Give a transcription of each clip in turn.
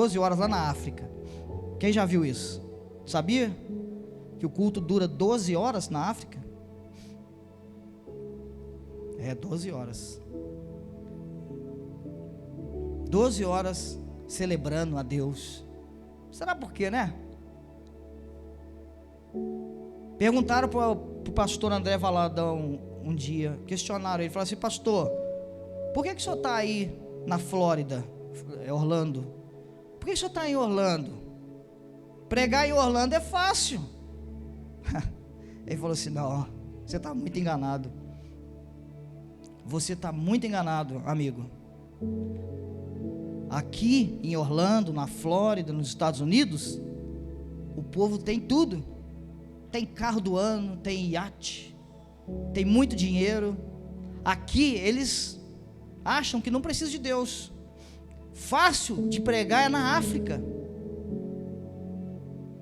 12 horas lá na África. Quem já viu isso? Sabia que o culto dura 12 horas na África? 12 horas. 12 horas celebrando a Deus. Será por quê, né? Perguntaram para o pastor André Valadão um dia, questionaram ele, falaram assim: pastor, por que o senhor está aí na Flórida, Orlando? Por que o senhor está em Orlando? Pregar em Orlando é fácil. Ele falou assim: não, você está muito enganado. Você está muito enganado, amigo. Aqui em Orlando, na Flórida, nos Estados Unidos, o povo tem tudo. Tem carro do ano, tem iate, tem muito dinheiro. Aqui eles acham que não precisa de Deus. Fácil de pregar é na África.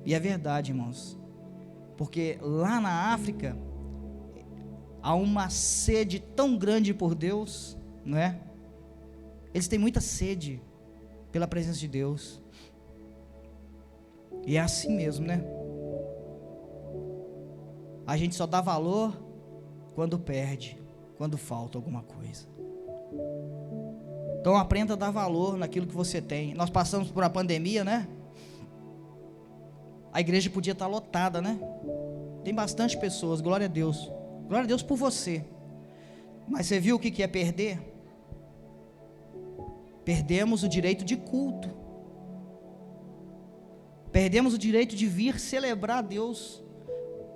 E é verdade, irmãos, porque lá na África há uma sede tão grande por Deus, não é? Eles têm muita sede pela presença de Deus. E é assim mesmo, né? A gente só dá valor quando perde, quando falta alguma coisa. Então aprenda a dar valor naquilo que você tem. Nós passamos por uma pandemia, né? A igreja podia estar lotada, né? Tem bastante pessoas, glória a Deus. Glória a Deus por você. Mas você viu o que é perder? Perdemos o direito de culto. Perdemos o direito de vir celebrar a Deus,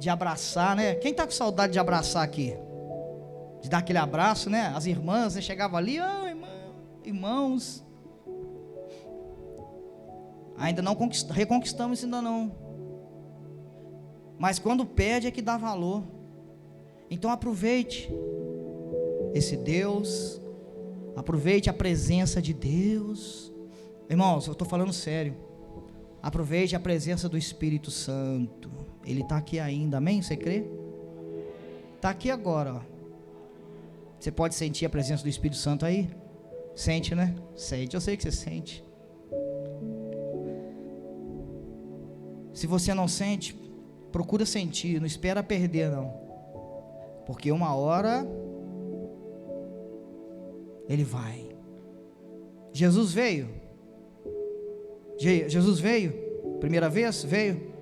de abraçar, né? Quem está com saudade de abraçar aqui? De dar aquele abraço, né? As irmãs, né? Chegavam ali, irmãos. Ainda não reconquistamos isso, ainda não. Mas quando perde é que dá valor. Então aproveite esse Deus, aproveite a presença de Deus. Irmãos, eu estou falando sério. Aproveite a presença do Espírito Santo. Ele está aqui ainda, amém? Você crê? Está aqui agora, ó. Você pode sentir a presença do Espírito Santo aí? Sente, né? Sente, eu sei que você sente. Se você não sente, procura sentir, não espera perder não. Porque uma hora Ele vai. Jesus veio. Jesus veio. Primeira vez, veio.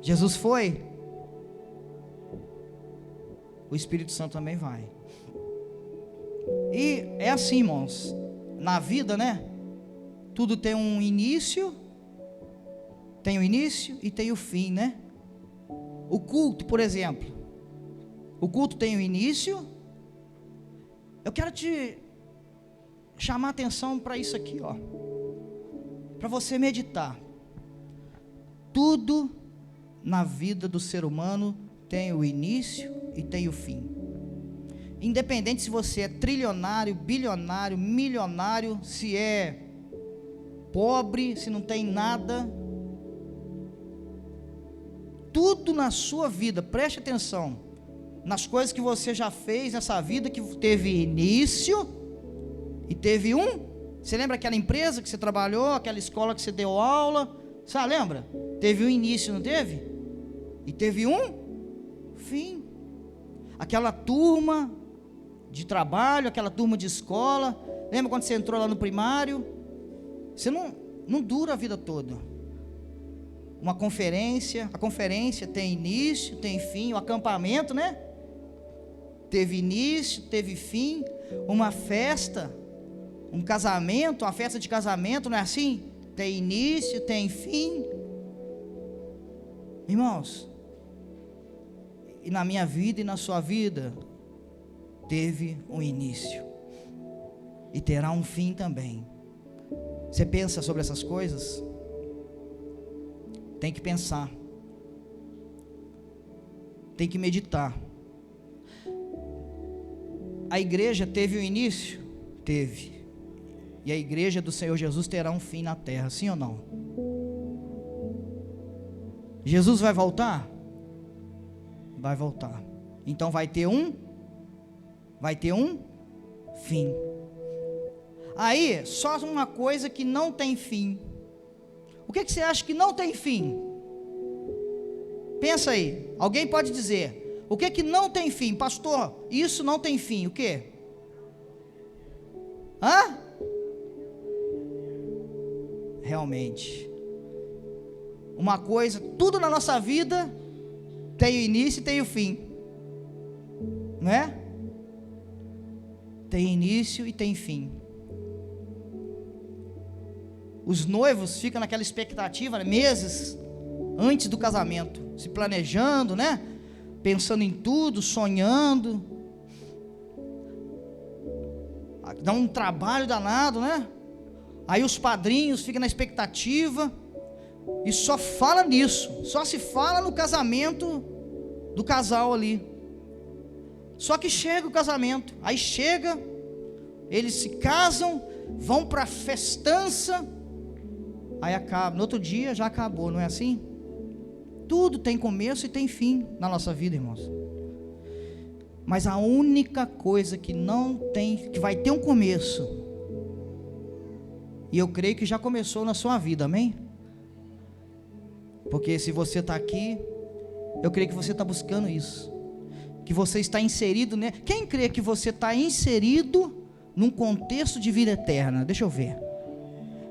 Jesus foi. O Espírito Santo também vai. E é assim, irmãos, na vida, né? Tudo tem um início, tem o início e tem o fim, né? O culto, por exemplo, o culto tem o início. Eu quero te chamar a atenção para isso aqui, ó, para você meditar. Tudo na vida do ser humano tem o início e tem o fim. Independente se você é trilionário, bilionário, milionário, se é pobre, se não tem nada, tudo na sua vida, preste atenção, nas coisas que você já fez nessa vida, que teve início e teve você lembra aquela empresa que você trabalhou, aquela escola que você deu aula, você lembra? Teve um início, não teve? E teve fim. Aquela turma de trabalho, aquela turma de escola, lembra quando você entrou lá no primário? Você não dura a vida toda. Uma conferência, a conferência tem início, tem fim. O acampamento, né? Teve início, teve fim. Uma festa, um casamento, uma festa de casamento, não é assim? Tem início, tem fim. Irmãos, e na minha vida e na sua vida teve um início e terá um fim também. Você pensa sobre essas coisas? Tem que pensar, tem que meditar. A igreja teve um início? Teve. E a igreja do Senhor Jesus terá um fim na terra, sim ou não? Jesus vai voltar? Vai voltar. Então vai ter um fim. Aí, só uma coisa que não tem fim. O que você acha que não tem fim? Pensa aí, alguém pode dizer, o que não tem fim? Pastor, isso não tem fim, o quê? Hã? Realmente, uma coisa, tudo na nossa vida tem o início e tem o fim, não é? Tem início e tem fim. Os noivos ficam naquela expectativa, meses antes do casamento, se planejando, né? Pensando em tudo, sonhando. Dá um trabalho danado, né? Aí os padrinhos ficam na expectativa e só fala nisso, só se fala no casamento do casal ali. Só que chega o casamento, aí chega, eles se casam, vão para a festança, aí acaba, no outro dia já acabou, não é assim? Tudo tem começo e tem fim na nossa vida, irmãos. Mas a única coisa que não tem, que vai ter um começo, e eu creio que já começou na sua vida, amém? Porque se você está aqui, eu creio que você está buscando isso, que você está inserido, né? Quem crê que você está inserido num contexto de vida eterna? Deixa eu ver.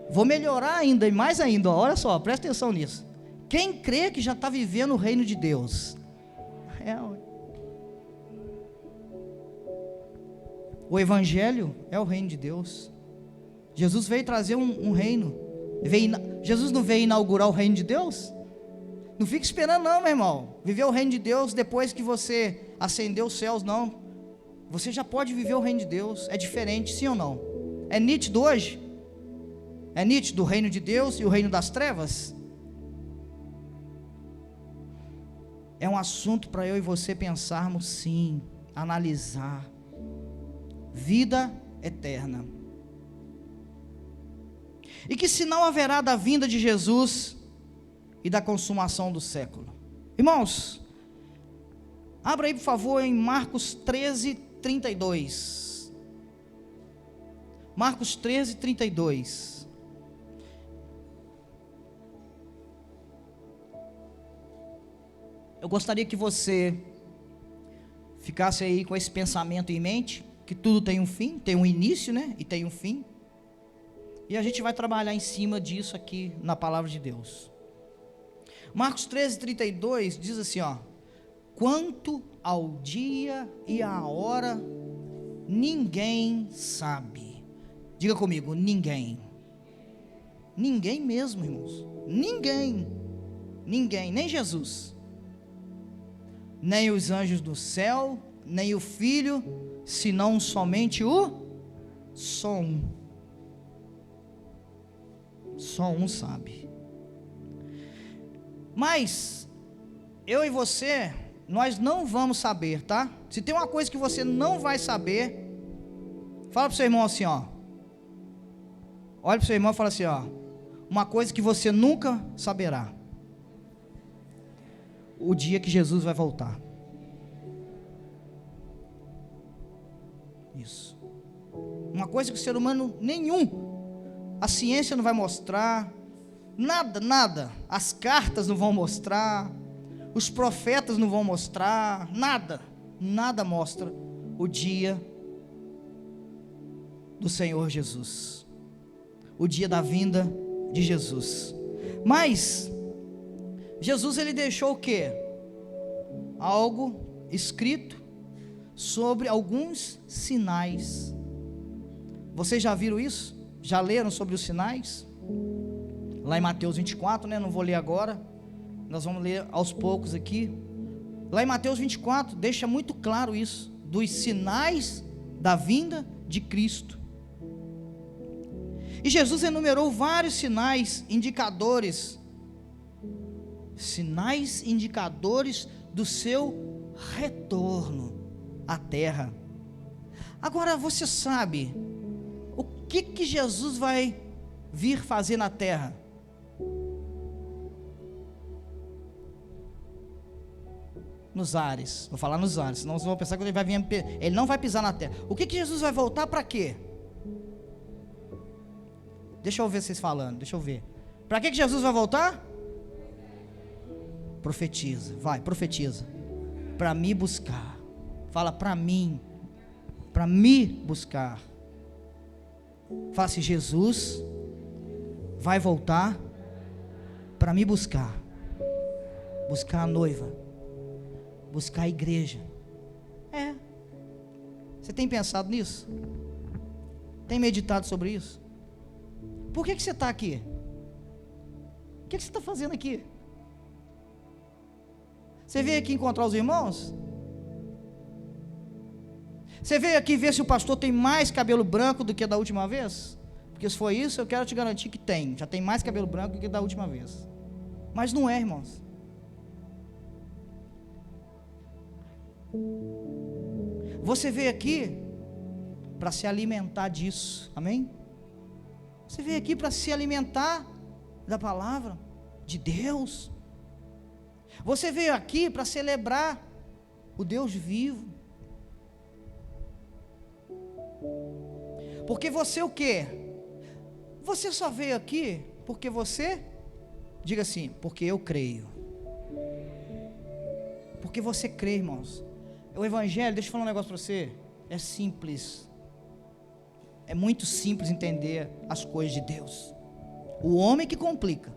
Vou melhorar ainda, e mais ainda, ó, olha só, presta atenção nisso. Quem crê que já está vivendo o reino de Deus? O Evangelho é o reino de Deus. Jesus veio trazer um reino. Jesus não veio inaugurar o reino de Deus? Não fique esperando não, meu irmão, viver o reino de Deus depois que você ascendeu os céus, não. Você já pode viver o reino de Deus. É diferente, sim ou não? É nítido hoje? É nítido o reino de Deus e o reino das trevas? É um assunto para eu e você pensarmos, sim, analisar. Vida eterna. E que sinal haverá da vinda de Jesus e da consumação do século? Irmãos, abra aí por favor em Marcos 13, 32. Marcos 13, 32. Eu gostaria que você ficasse aí com esse pensamento em mente, que tudo tem um fim, tem um início, né? E tem um fim. E a gente vai trabalhar em cima disso aqui na palavra de Deus. Marcos 13, 32 diz assim, ó: quanto ao dia e à hora, ninguém sabe. Diga comigo, ninguém. Ninguém mesmo, irmãos. Ninguém. Ninguém, nem Jesus. Nem os anjos do céu, nem o Filho, senão somente o só um. Só um sabe. Mas eu e você, nós não vamos saber, tá? Se tem uma coisa que você não vai saber, fala para o seu irmão assim, ó. Olha para o seu irmão e fala assim, ó. Uma coisa que você nunca saberá: o dia que Jesus vai voltar. Isso. Uma coisa que o ser humano nenhum, a ciência não vai mostrar, nada, nada. As cartas não vão mostrar, os profetas não vão mostrar, nada, nada mostra o dia do Senhor Jesus, o dia da vinda de Jesus. Mas Jesus, ele deixou o quê? Algo escrito sobre alguns sinais. Vocês já viram isso? Já leram sobre os sinais? Lá em Mateus 24, né? Não vou ler agora, nós vamos ler aos poucos aqui. Lá em Mateus 24, deixa muito claro isso, dos sinais da vinda de Cristo. E Jesus enumerou vários sinais indicadores do seu retorno à terra. Agora você sabe o que Jesus vai vir fazer na terra? Nos ares, vou falar nos ares, senão vocês vão pensar que ele não vai pisar na terra. O que Jesus vai voltar para quê? Deixa eu ver vocês falando, deixa eu ver. Para que Jesus vai voltar? Profetiza, vai, profetiza. Para me buscar. Fala para mim. Para me buscar. Fala assim, Jesus vai voltar para me buscar. Buscar a noiva. Buscar a igreja. Você tem pensado nisso? Tem meditado sobre isso? Por que você está aqui? O que você está fazendo aqui? Você veio aqui encontrar os irmãos? Você veio aqui ver se o pastor tem mais cabelo branco do que da última vez? Porque se for isso, eu quero te garantir que tem. Já tem mais cabelo branco do que da última vez. Mas não é, irmãos. Você veio aqui para se alimentar disso, amém? Você veio aqui para se alimentar da palavra de Deus. Você veio aqui para celebrar o Deus vivo. Porque você o quê? Você só veio aqui porque você, diga assim, porque eu creio. Porque você crê, irmãos. O evangelho, deixa eu falar um negócio para você, é simples. É muito simples entender as coisas de Deus. O homem que complica.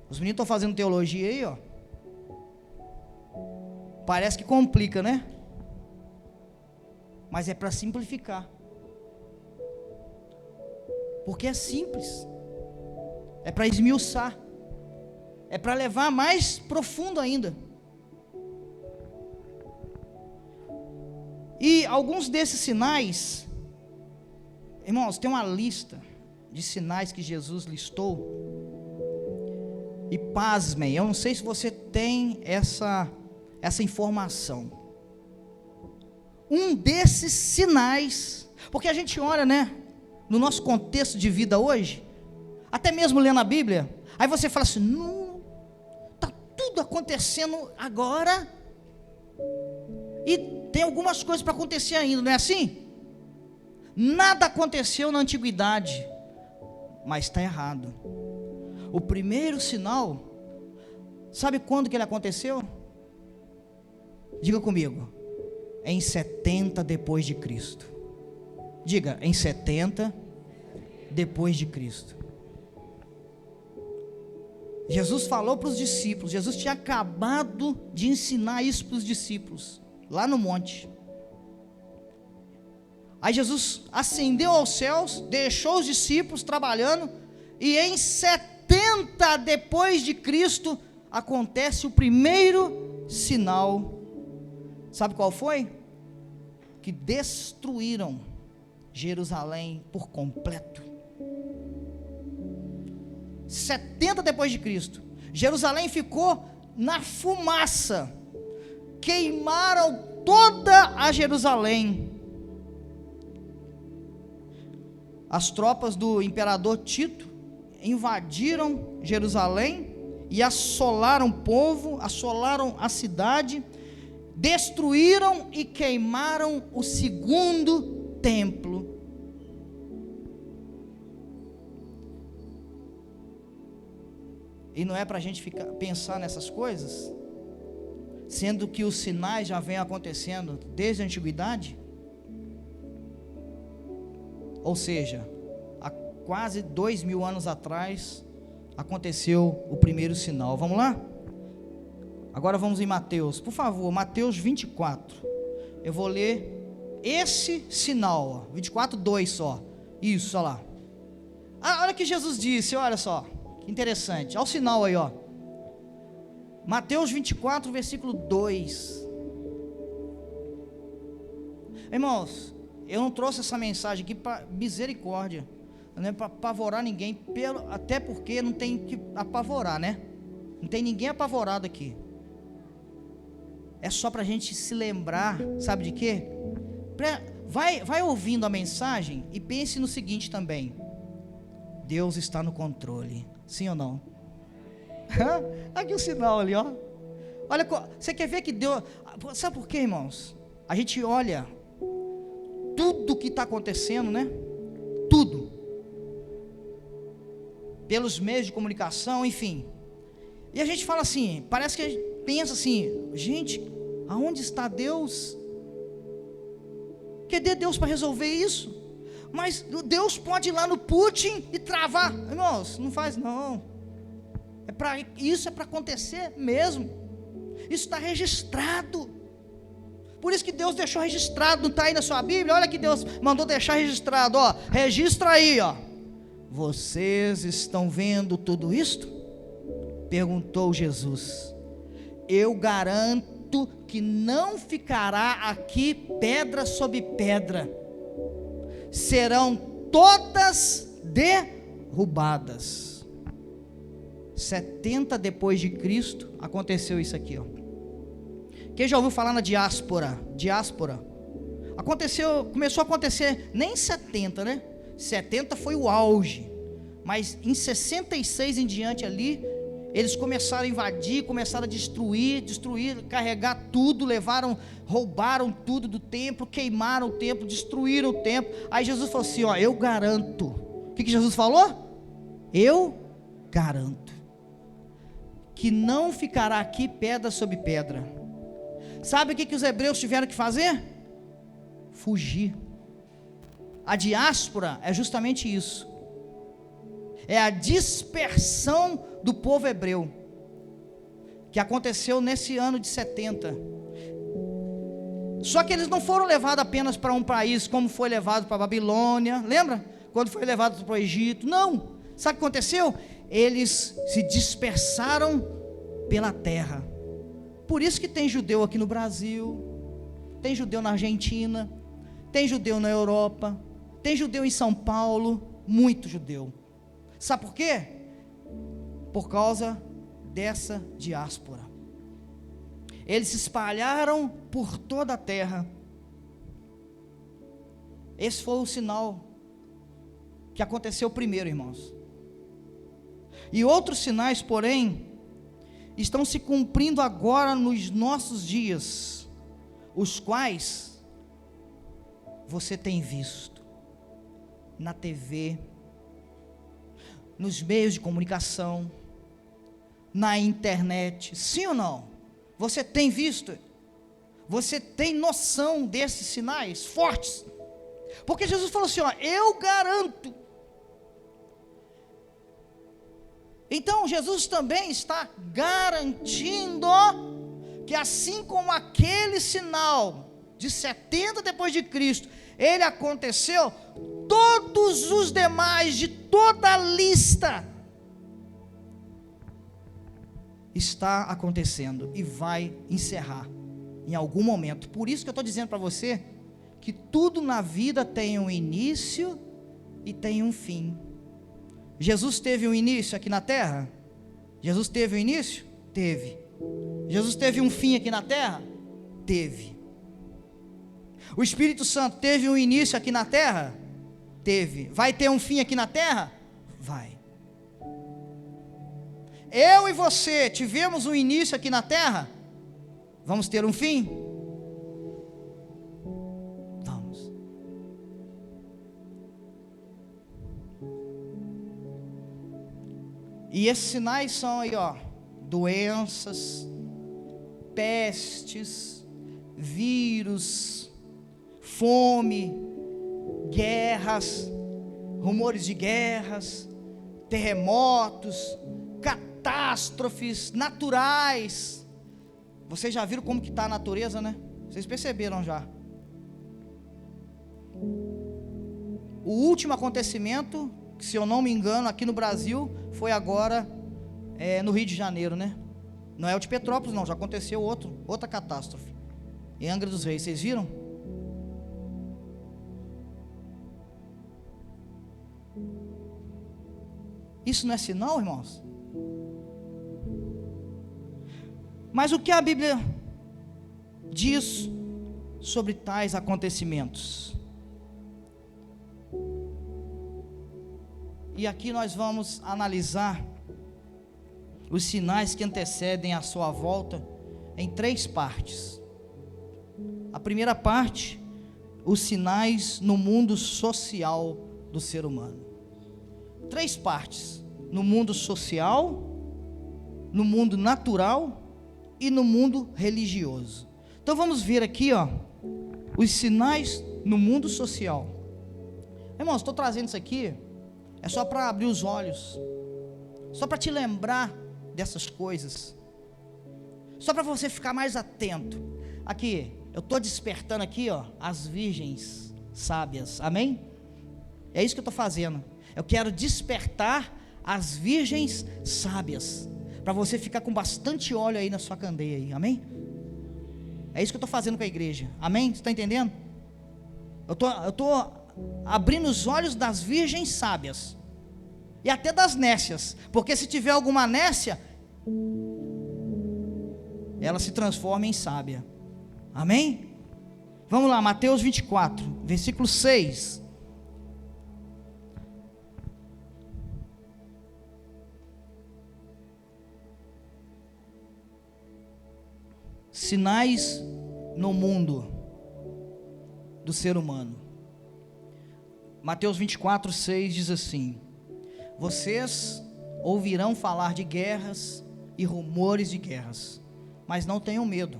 Os meninos estão fazendo teologia aí, ó. Parece que complica, né? Mas é para simplificar. Porque é simples. É para esmiuçar. É para levar mais profundo ainda. E alguns desses sinais, irmãos, tem uma lista de sinais que Jesus listou. E pasmem, eu não sei se você tem essa informação. Um desses sinais, porque a gente olha, né, no nosso contexto de vida hoje, até mesmo lendo a Bíblia, aí você fala assim, não, está tudo acontecendo agora, e tem algumas coisas para acontecer ainda, não é assim? Nada aconteceu na antiguidade, mas está errado. O primeiro sinal, sabe quando que ele aconteceu? Diga comigo, em 70 depois de Cristo. Diga, em 70 depois de Cristo. Jesus falou para os discípulos, Jesus tinha acabado de ensinar isso para os discípulos, lá no monte. Aí Jesus ascendeu aos céus, deixou os discípulos trabalhando, e em 70 depois de Cristo, acontece o primeiro sinal. Sabe qual foi? Que destruíram Jerusalém por completo. 70 depois de Cristo, Jerusalém ficou na fumaça. Queimaram toda a Jerusalém. As tropas do imperador Tito invadiram Jerusalém e assolaram o povo, assolaram a cidade, destruíram e queimaram o segundo templo. E não é para a gente pensar nessas coisas, sendo que os sinais já vêm acontecendo desde a antiguidade? Ou seja, há quase 2000 anos atrás aconteceu o primeiro sinal. Vamos lá? Agora vamos em Mateus, por favor, Mateus 24. Eu vou ler esse sinal, ó, 24:2 só. Isso, olha lá. Olha o que Jesus disse, olha só, que interessante. Olha o sinal aí, ó. Mateus 24, versículo 2. Irmãos, eu não trouxe essa mensagem aqui para misericórdia, não é para apavorar ninguém, até porque não tem que apavorar, né? Não tem ninguém apavorado aqui. É só para a gente se lembrar, sabe de quê? Vai ouvindo a mensagem e pense no seguinte também: Deus está no controle, sim ou não? Aqui o sinal ali, ó. Olha, você quer ver que Deus... Sabe por quê, irmãos? A gente olha tudo que está acontecendo, né? Tudo. pelos meios de comunicação, enfim. E a gente fala assim, parece que a gente pensa assim, gente, aonde está Deus? Cadê Deus para resolver isso? Mas Deus pode ir lá no Putin e travar. Irmãos, não faz não. Isso é para acontecer mesmo. Isso está registrado. Por isso que Deus deixou registrado, não está aí na sua Bíblia? Olha que Deus mandou deixar registrado, ó. Registra aí, ó. Vocês estão vendo tudo isto? Perguntou Jesus. Eu garanto que não ficará aqui pedra sobre pedra. Serão todas derrubadas. 70 depois de Cristo, aconteceu isso aqui, ó. Quem já ouviu falar na diáspora? Começou a acontecer, nem em 70, né? 70 foi o auge, mas em 66 em diante ali, eles começaram a invadir, começaram a destruir, carregar tudo, roubaram tudo do templo, queimaram o templo, destruíram o templo. Aí Jesus falou assim, ó, eu garanto. O que Jesus falou? Eu garanto que não ficará aqui pedra sobre pedra. Sabe o que os hebreus tiveram que fazer? Fugir. A diáspora é justamente isso. É a dispersão do povo hebreu, que aconteceu nesse ano de 70. Só que eles não foram levados apenas para um país, como foi levado para a Babilônia, lembra? Quando foi levado para o Egito, não. Sabe o que aconteceu? Eles se dispersaram pela terra. Por isso que tem judeu aqui no Brasil, tem judeu na Argentina, tem judeu na Europa, tem judeu em São Paulo, muito judeu. Sabe por quê? Por causa dessa diáspora. Eles se espalharam por toda a terra. Esse foi o sinal que aconteceu primeiro, irmãos. E outros sinais, porém, estão se cumprindo agora nos nossos dias, os quais você tem visto na TV, nos meios de comunicação, na internet, sim ou não? Você tem visto? Você tem noção desses sinais fortes? Porque Jesus falou assim, ó, eu garanto. Então Jesus também está garantindo que assim como aquele sinal de 70 depois de Cristo, ele aconteceu, todos os demais de toda a lista está acontecendo e vai encerrar em algum momento. Por isso que eu estou dizendo para você que tudo na vida tem um início e tem um fim. Jesus teve um início aqui na terra? Jesus teve um início? Teve. Jesus teve um fim aqui na terra? Teve. O Espírito Santo teve um início aqui na terra? Teve. Vai ter um fim aqui na terra? Vai. Eu e você tivemos um início aqui na terra? Vamos ter um fim? Vamos. E esses sinais são aí, ó, doenças, pestes, vírus, fome, guerras, rumores de guerras, terremotos, catástrofes naturais. Vocês já viram como que está a natureza, né? Vocês perceberam já. O último acontecimento, se eu não me engano, aqui no Brasil, foi agora no Rio de Janeiro, né? Não é o de Petrópolis não, já aconteceu outra catástrofe, em Angra dos Reis, vocês viram? Isso não é sinal, irmãos? Mas o que a Bíblia diz sobre tais acontecimentos? E aqui nós vamos analisar os sinais que antecedem a sua volta em 3 partes. A primeira parte, os sinais no mundo social do ser humano. 3 partes. no mundo social, no mundo natural e no mundo religioso. Então vamos ver aqui, os sinais no mundo social. Irmãos, estou trazendo isso aqui, é só para abrir os olhos, só para te lembrar dessas coisas, só para você ficar mais atento. Aqui, eu estou despertando aqui, as virgens sábias, amém? É isso que eu estou fazendo. Eu quero despertar as virgens sábias, para você ficar com bastante óleo aí na sua candeia aí, amém? É isso que eu estou fazendo com a igreja, amém? Você está entendendo? Eu estou abrindo os olhos das virgens sábias, e até das nécias, porque se tiver alguma nécia, ela se transforma em sábia, amém? Vamos lá, Mateus 24, versículo 6. Sinais no mundo do ser humano. Mateus 24, 6 diz assim: vocês ouvirão falar de guerras e rumores de guerras, mas não tenham medo.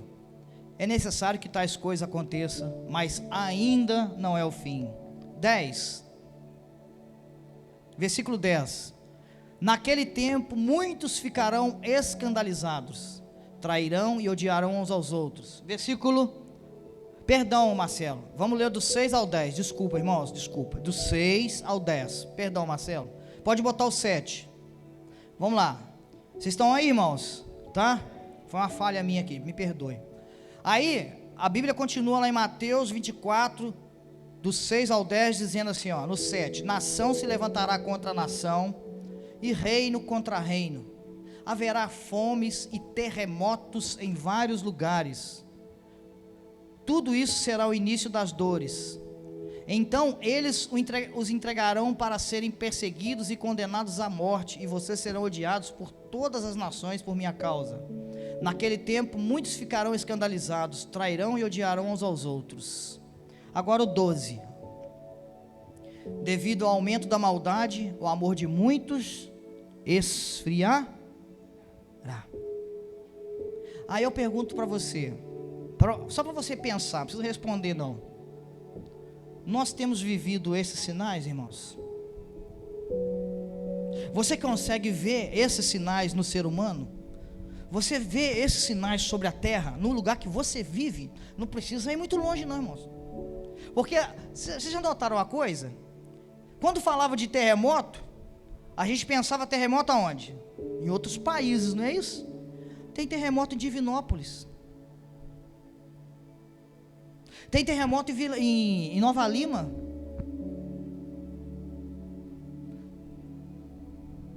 É necessário que tais coisas aconteçam, mas ainda não é o fim. 10, versículo 10: naquele tempo muitos ficarão escandalizados, trairão e odiarão uns aos outros. Perdão, Marcelo, vamos ler do 6 ao 10, desculpa, irmãos, desculpa, do 6 ao 10, perdão, Marcelo, pode botar o 7, vamos lá, vocês estão aí, irmãos, tá? Foi uma falha minha aqui, me perdoe. Aí, a Bíblia continua lá em Mateus 24, do 6 ao 10, dizendo assim, no 7, nação se levantará contra nação, e reino contra reino, haverá fomes e terremotos em vários lugares. Tudo isso será o início das dores. Então eles os entregarão para serem perseguidos e condenados à morte, e vocês serão odiados por todas as nações por minha causa. Naquele tempo muitos ficarão escandalizados, trairão e odiarão uns aos outros. Agora o 12. Devido ao aumento da maldade, o amor de muitos esfriará. Aí eu pergunto para você, só para você pensar, não precisa responder não. Nós temos vivido esses sinais, irmãos? Você consegue ver esses sinais no ser humano? Você vê esses sinais sobre a terra, no lugar que você vive? Não precisa ir muito longe não, irmãos. Porque, vocês já notaram uma coisa? Quando falava de terremoto, a gente pensava terremoto aonde? Em outros países, não é isso? Tem terremoto em Divinópolis. Tem terremoto em Nova Lima.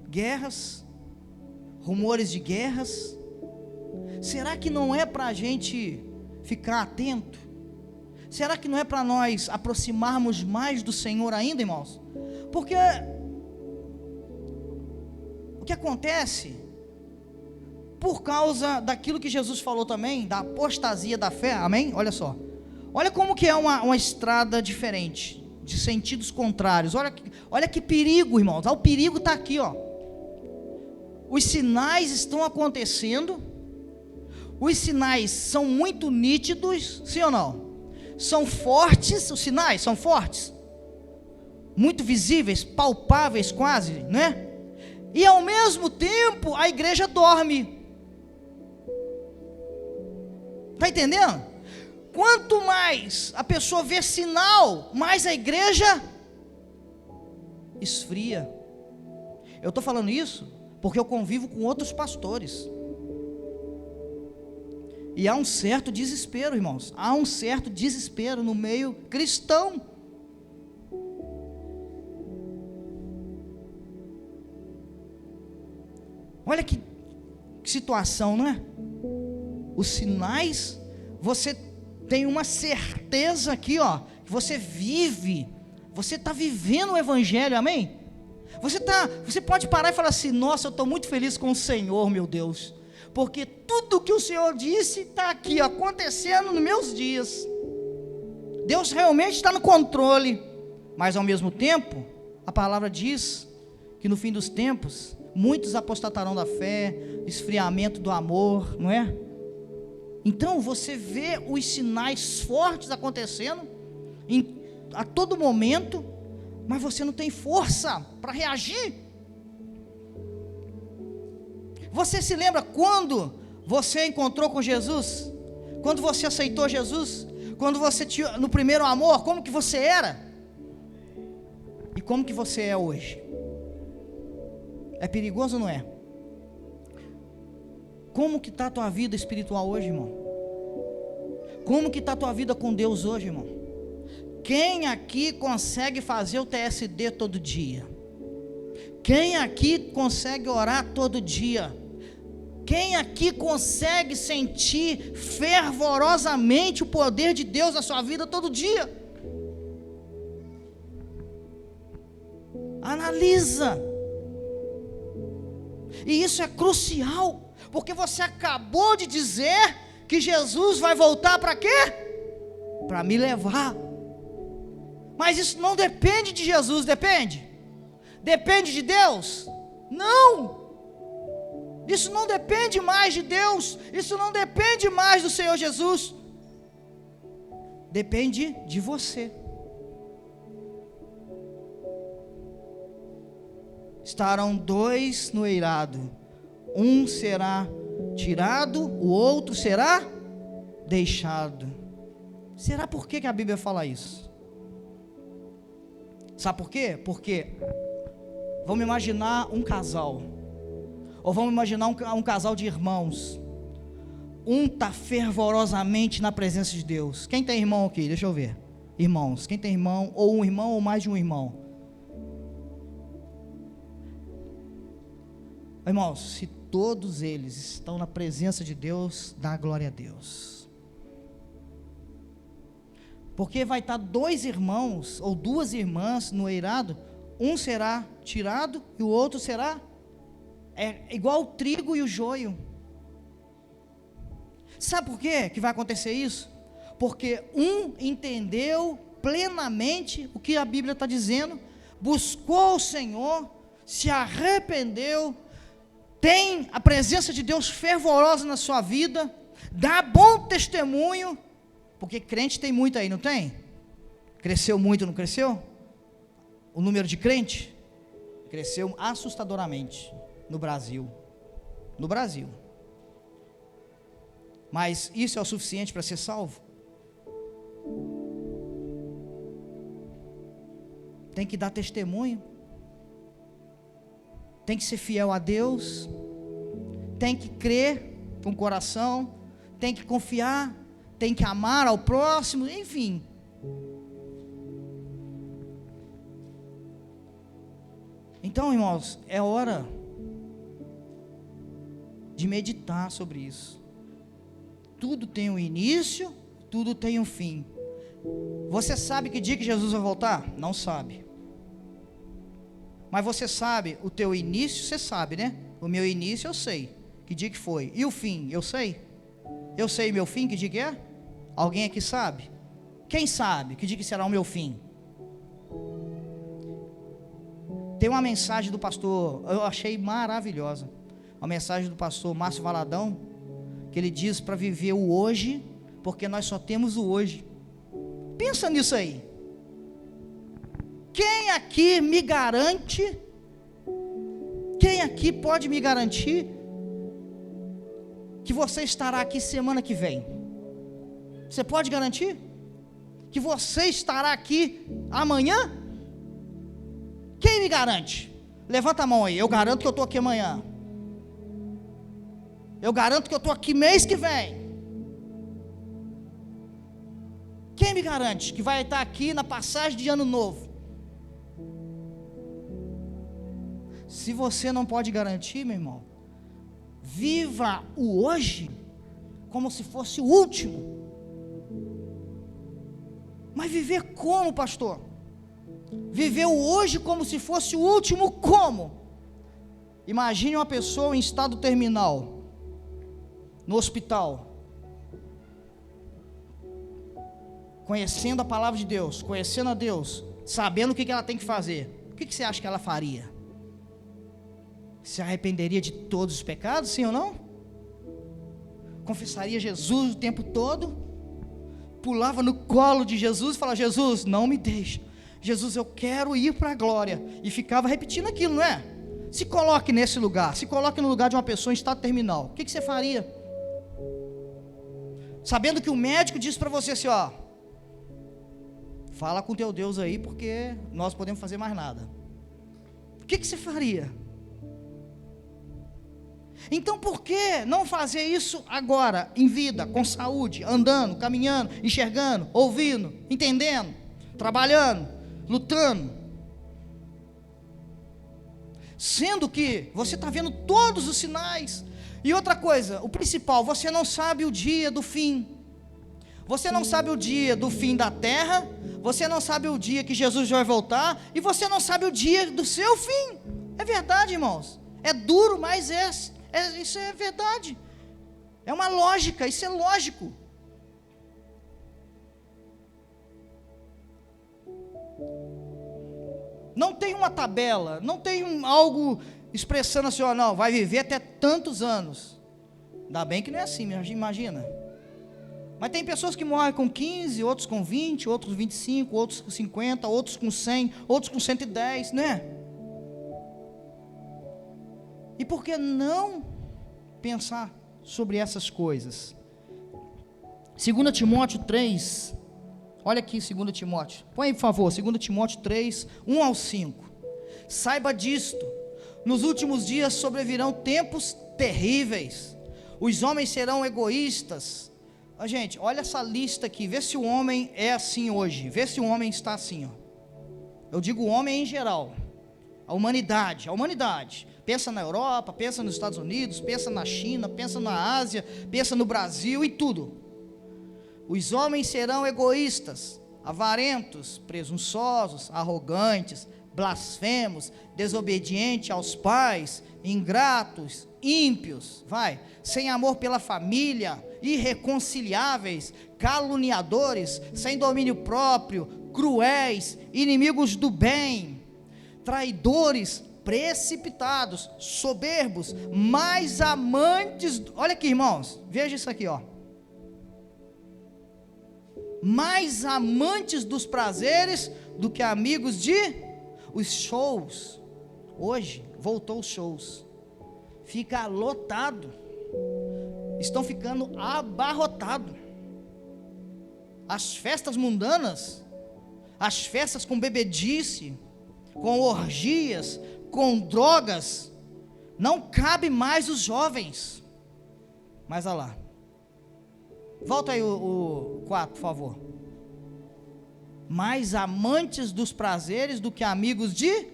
Guerras, rumores de guerras. Será que não é para a gente ficar atento? Será que não é para nós aproximarmos mais do Senhor ainda, irmãos? Porque o que acontece, por causa daquilo que Jesus falou também, da apostasia da fé, amém? Olha só, olha como que é uma estrada diferente, de sentidos contrários. Olha que perigo, irmãos. O perigo está aqui, Os sinais estão acontecendo, os sinais são muito nítidos, sim ou não? São fortes, os sinais são fortes, muito visíveis, palpáveis quase, né? E ao mesmo tempo a igreja dorme. Está entendendo? Quanto mais a pessoa vê sinal, mais a igreja esfria. Eu estou falando isso porque eu convivo com outros pastores. E há um certo desespero, irmãos. Há um certo desespero no meio cristão. Olha que situação, não é? Os sinais, você tem uma certeza aqui, que você vive, você está vivendo o evangelho, amém? Você pode parar e falar assim: nossa, eu estou muito feliz com o Senhor, meu Deus, porque tudo que o Senhor disse está aqui acontecendo nos meus dias. Deus realmente está no controle. Mas ao mesmo tempo, a palavra diz que no fim dos tempos, muitos apostatarão da fé, esfriamento do amor, não é? Então você vê os sinais fortes acontecendo a todo momento, mas você não tem força para reagir. Você se lembra quando você encontrou com Jesus? Quando você aceitou Jesus? Quando você tinha no primeiro amor, como que você era? E como que você é hoje? É perigoso ou não é? Como que está a tua vida espiritual hoje, irmão? Como que está a tua vida com Deus hoje, irmão? Quem aqui consegue fazer o TSD todo dia? Quem aqui consegue orar todo dia? Quem aqui consegue sentir fervorosamente o poder de Deus na sua vida todo dia? Analisa. E isso é crucial, porque você acabou de dizer que Jesus vai voltar para quê? Para me levar. Mas isso não depende de Jesus, depende? Depende de Deus? Não! Isso não depende mais de Deus, isso não depende mais do Senhor Jesus, depende de você. Estarão dois no eirado, um será tirado, o outro será deixado. Será por que a Bíblia fala isso? Sabe por quê? Porque vamos imaginar um casal, ou vamos imaginar um casal de irmãos. Um está fervorosamente na presença de Deus. Quem tem irmão aqui? Deixa eu ver. Irmãos, quem tem irmão, ou um irmão, ou mais de um irmão? Irmãos, se todos eles estão na presença de Deus, dá glória a Deus. Porque vai estar dois irmãos, ou duas irmãs no eirado, um será tirado e o outro será... É igual o trigo e o joio. Sabe por quê que vai acontecer isso? Porque um entendeu plenamente o que a Bíblia está dizendo, buscou o Senhor, se arrependeu, tem a presença de Deus fervorosa na sua vida, dá bom testemunho, porque crente tem muito aí, não tem? Cresceu muito, não cresceu? O número de crente cresceu assustadoramente no Brasil. No Brasil. Mas isso é o suficiente para ser salvo? Tem que dar testemunho, tem que ser fiel a Deus, tem que crer com o coração, tem que confiar, tem que amar ao próximo, enfim. Então, irmãos, é hora de meditar sobre isso. Tudo tem um início, tudo tem um fim. Você sabe que dia que Jesus vai voltar? Não sabe. Mas você sabe o teu início, você sabe, né? O meu início eu sei, que dia que foi. E o fim, eu sei? Eu sei meu fim, que dia que é? Alguém aqui sabe? Quem sabe que dia que será o meu fim? Tem uma mensagem do pastor, eu achei maravilhosa. Uma mensagem do pastor Márcio Valadão, que ele diz para viver o hoje, porque nós só temos o hoje. Pensa nisso aí. Quem aqui me garante, quem aqui pode me garantir que você estará aqui semana que vem? Você pode garantir? Que você estará aqui amanhã? Quem me garante? Levanta a mão aí, eu garanto que eu estou aqui amanhã. Eu garanto que eu estou aqui mês que vem. Quem me garante que vai estar aqui na passagem de ano novo? Se você não pode garantir, meu irmão, viva o hoje como se fosse o último. Mas viver como, pastor? Viver o hoje como se fosse o último como? Imagine uma pessoa em estado terminal, no hospital, conhecendo a palavra de Deus, conhecendo a Deus, sabendo o que ela tem que fazer. O que você acha que ela faria? Se arrependeria de todos os pecados, sim ou não? Confessaria Jesus o tempo todo? Pulava no colo de Jesus e falava: Jesus, não me deixe. Jesus, eu quero ir para a glória. E ficava repetindo aquilo, não é? Se coloque nesse lugar. Se coloque no lugar de uma pessoa em estado terminal. O que você faria? Sabendo que o médico disse para você assim, ó: fala com teu Deus aí, porque nós podemos fazer mais nada. O que você faria? Então por que não fazer isso agora, em vida, com saúde, andando, caminhando, enxergando, ouvindo, entendendo, trabalhando, lutando? Sendo que você está vendo todos os sinais. E outra coisa, o principal, você não sabe o dia do fim. Você não sabe o dia do fim da terra. Você não sabe o dia que Jesus vai voltar. E você não sabe o dia do seu fim. É verdade, irmãos. É duro, mas isso é verdade. É uma lógica, isso é lógico. Não tem uma tabela, não tem algo expressando assim, ó, não, vai viver até tantos anos. Ainda bem que não é assim, imagina. Mas tem pessoas que morrem com 15, outros com 20, outros com 25, outros com 50, outros com 100, outros com 110, né? E por que não pensar sobre essas coisas? 2 Timóteo 3, olha aqui 2 Timóteo, põe aí por favor, 2 Timóteo 3, 1 ao 5. Saiba disto, nos últimos dias sobrevirão tempos terríveis, os homens serão egoístas. Gente, olha essa lista aqui, vê se o homem é assim hoje, vê se o homem está assim, ó. Eu digo o homem em geral, a humanidade, pensa na Europa, pensa nos Estados Unidos, pensa na China, pensa na Ásia, pensa no Brasil e tudo. Os homens serão egoístas, avarentos, presunçosos, arrogantes, blasfemos, desobedientes aos pais, ingratos, ímpios, sem amor pela família, irreconciliáveis, caluniadores, sem domínio próprio, cruéis, inimigos do bem, traidores, precipitados, soberbos, mais amantes, olha aqui, irmãos, veja isso aqui, ó. Mais amantes dos prazeres do que amigos de os shows. Hoje voltou os shows, fica lotado, estão ficando abarrotados. As festas mundanas, as festas com bebedice, com orgias, com drogas, não cabe mais os jovens. Mas olha lá, volta aí o 4, por favor. Mais amantes dos prazeres do que amigos de...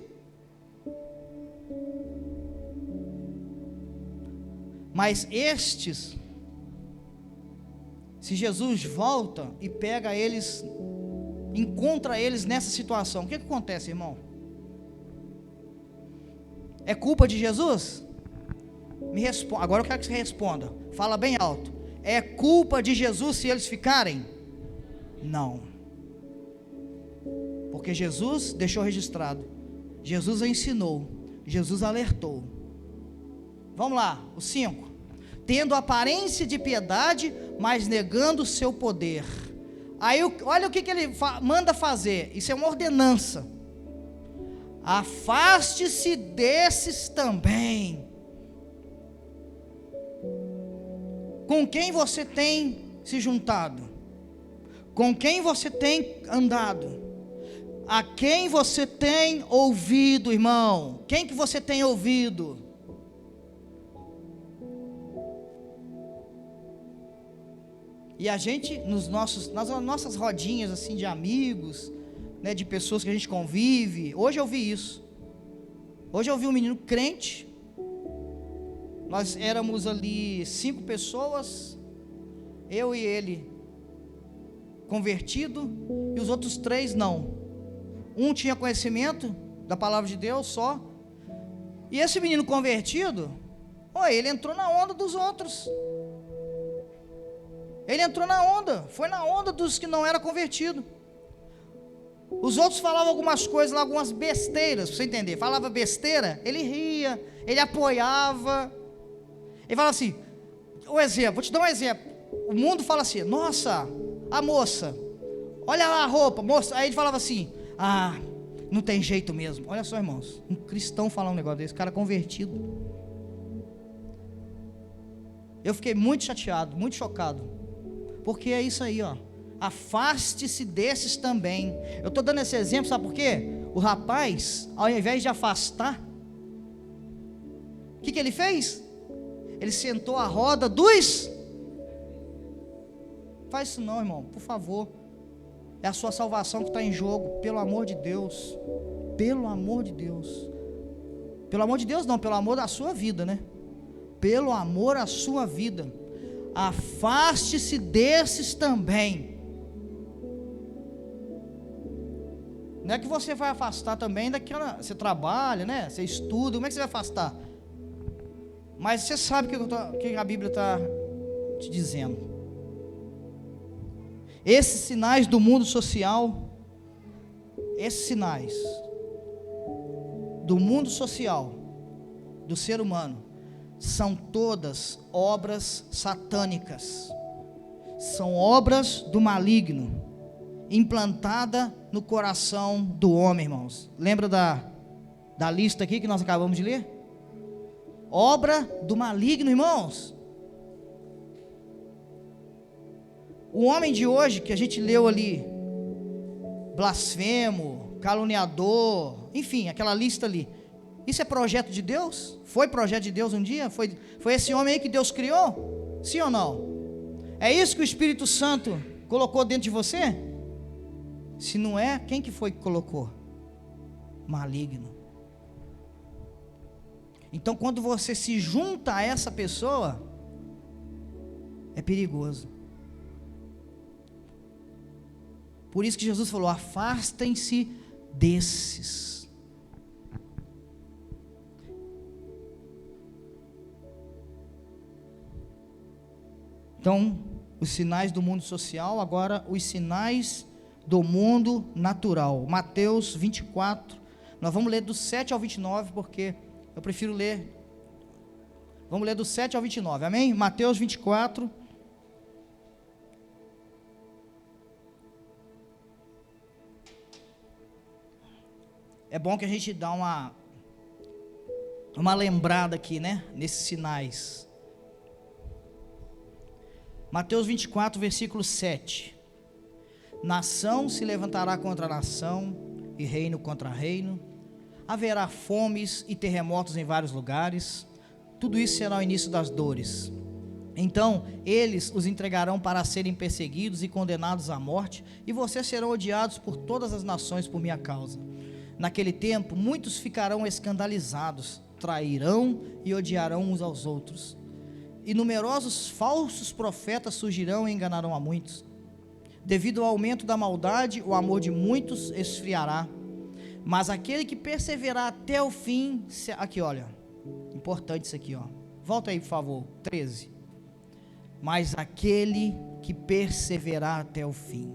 Mas estes, se Jesus volta e pega eles, encontra eles nessa situação, o que acontece, irmão? É culpa de Jesus? Me responda, agora eu quero que você responda, fala bem alto. É culpa de Jesus se eles ficarem? Não. Porque Jesus deixou registrado, Jesus ensinou, Jesus alertou. Vamos lá, o 5. Tendo aparência de piedade, mas negando o seu poder. Aí olha o que ele manda fazer, isso é uma ordenança. Afaste-se desses também. Com quem você tem se juntado? Com quem você tem andado? A quem você tem ouvido, irmão? Quem que você tem ouvido? E a gente, nas nossas rodinhas assim de amigos, né, de pessoas que a gente convive, hoje eu vi isso. Hoje eu vi um menino crente. Nós éramos ali 5 pessoas, eu e ele convertido, e os outros 3 não. Um tinha conhecimento da palavra de Deus só, e esse menino convertido, ele entrou na onda dos outros. Ele entrou na onda, foi na onda dos que não eram convertidos. Os outros falavam algumas coisas lá, algumas besteiras, para você entender. Falava besteira, ele ria, ele apoiava. Ele falava assim, um exemplo, vou te dar um exemplo. O mundo fala assim, nossa, a moça, olha lá a roupa, moça. Aí ele falava assim, não tem jeito mesmo. Olha só, irmãos, um cristão falar um negócio desse, cara convertido. Eu fiquei muito chateado, muito chocado, porque é isso aí, ó. Afaste-se desses também. Eu estou dando esse exemplo, sabe por quê? O rapaz, ao invés de afastar, o que ele fez? Ele sentou à roda dos... Faz isso não, irmão, por favor. É a sua salvação que está em jogo, pelo amor de Deus. Pelo amor de Deus. Pelo amor de Deus não, pelo amor da sua vida, né? Pelo amor à sua vida. Afaste-se desses também. Não é que você vai afastar também daquela... Você trabalha, né? Você estuda, como é que você vai afastar? Mas você sabe o que a Bíblia está te dizendo. Esses sinais do mundo social, esses sinais do mundo social, do ser humano, são todas obras satânicas. São obras do maligno, implantada no coração do homem, irmãos. Lembra da lista aqui que nós acabamos de ler? Obra do maligno, irmãos. O homem de hoje, que a gente leu ali, blasfemo, caluniador, enfim, aquela lista ali, isso é projeto de Deus? Foi projeto de Deus um dia? Foi esse homem aí que Deus criou? Sim ou não? É isso que o Espírito Santo colocou dentro de você? Se não é, quem que foi que colocou? Maligno. Então quando você se junta a essa pessoa, é perigoso. Por isso que Jesus falou, afastem-se desses. Então, os sinais do mundo social, agora os sinais do mundo natural. Mateus 24, nós vamos ler do 7 ao 29, porque eu prefiro ler, vamos ler do 7 ao 29, amém? Mateus 24, é bom que a gente dá uma lembrada aqui, né, nesses sinais. Mateus 24, versículo 7, nação se levantará contra nação, e reino contra reino, haverá fomes e terremotos em vários lugares, tudo isso será o início das dores. Então eles os entregarão para serem perseguidos e condenados à morte, e vocês serão odiados por todas as nações por minha causa. Naquele tempo muitos ficarão escandalizados, trairão e odiarão uns aos outros, e numerosos falsos profetas surgirão e enganarão a muitos. Devido ao aumento da maldade, o amor de muitos esfriará, mas aquele que perseverar até o fim, aqui olha, importante isso aqui, ó. Volta aí por favor, 13, mas aquele que perseverar até o fim,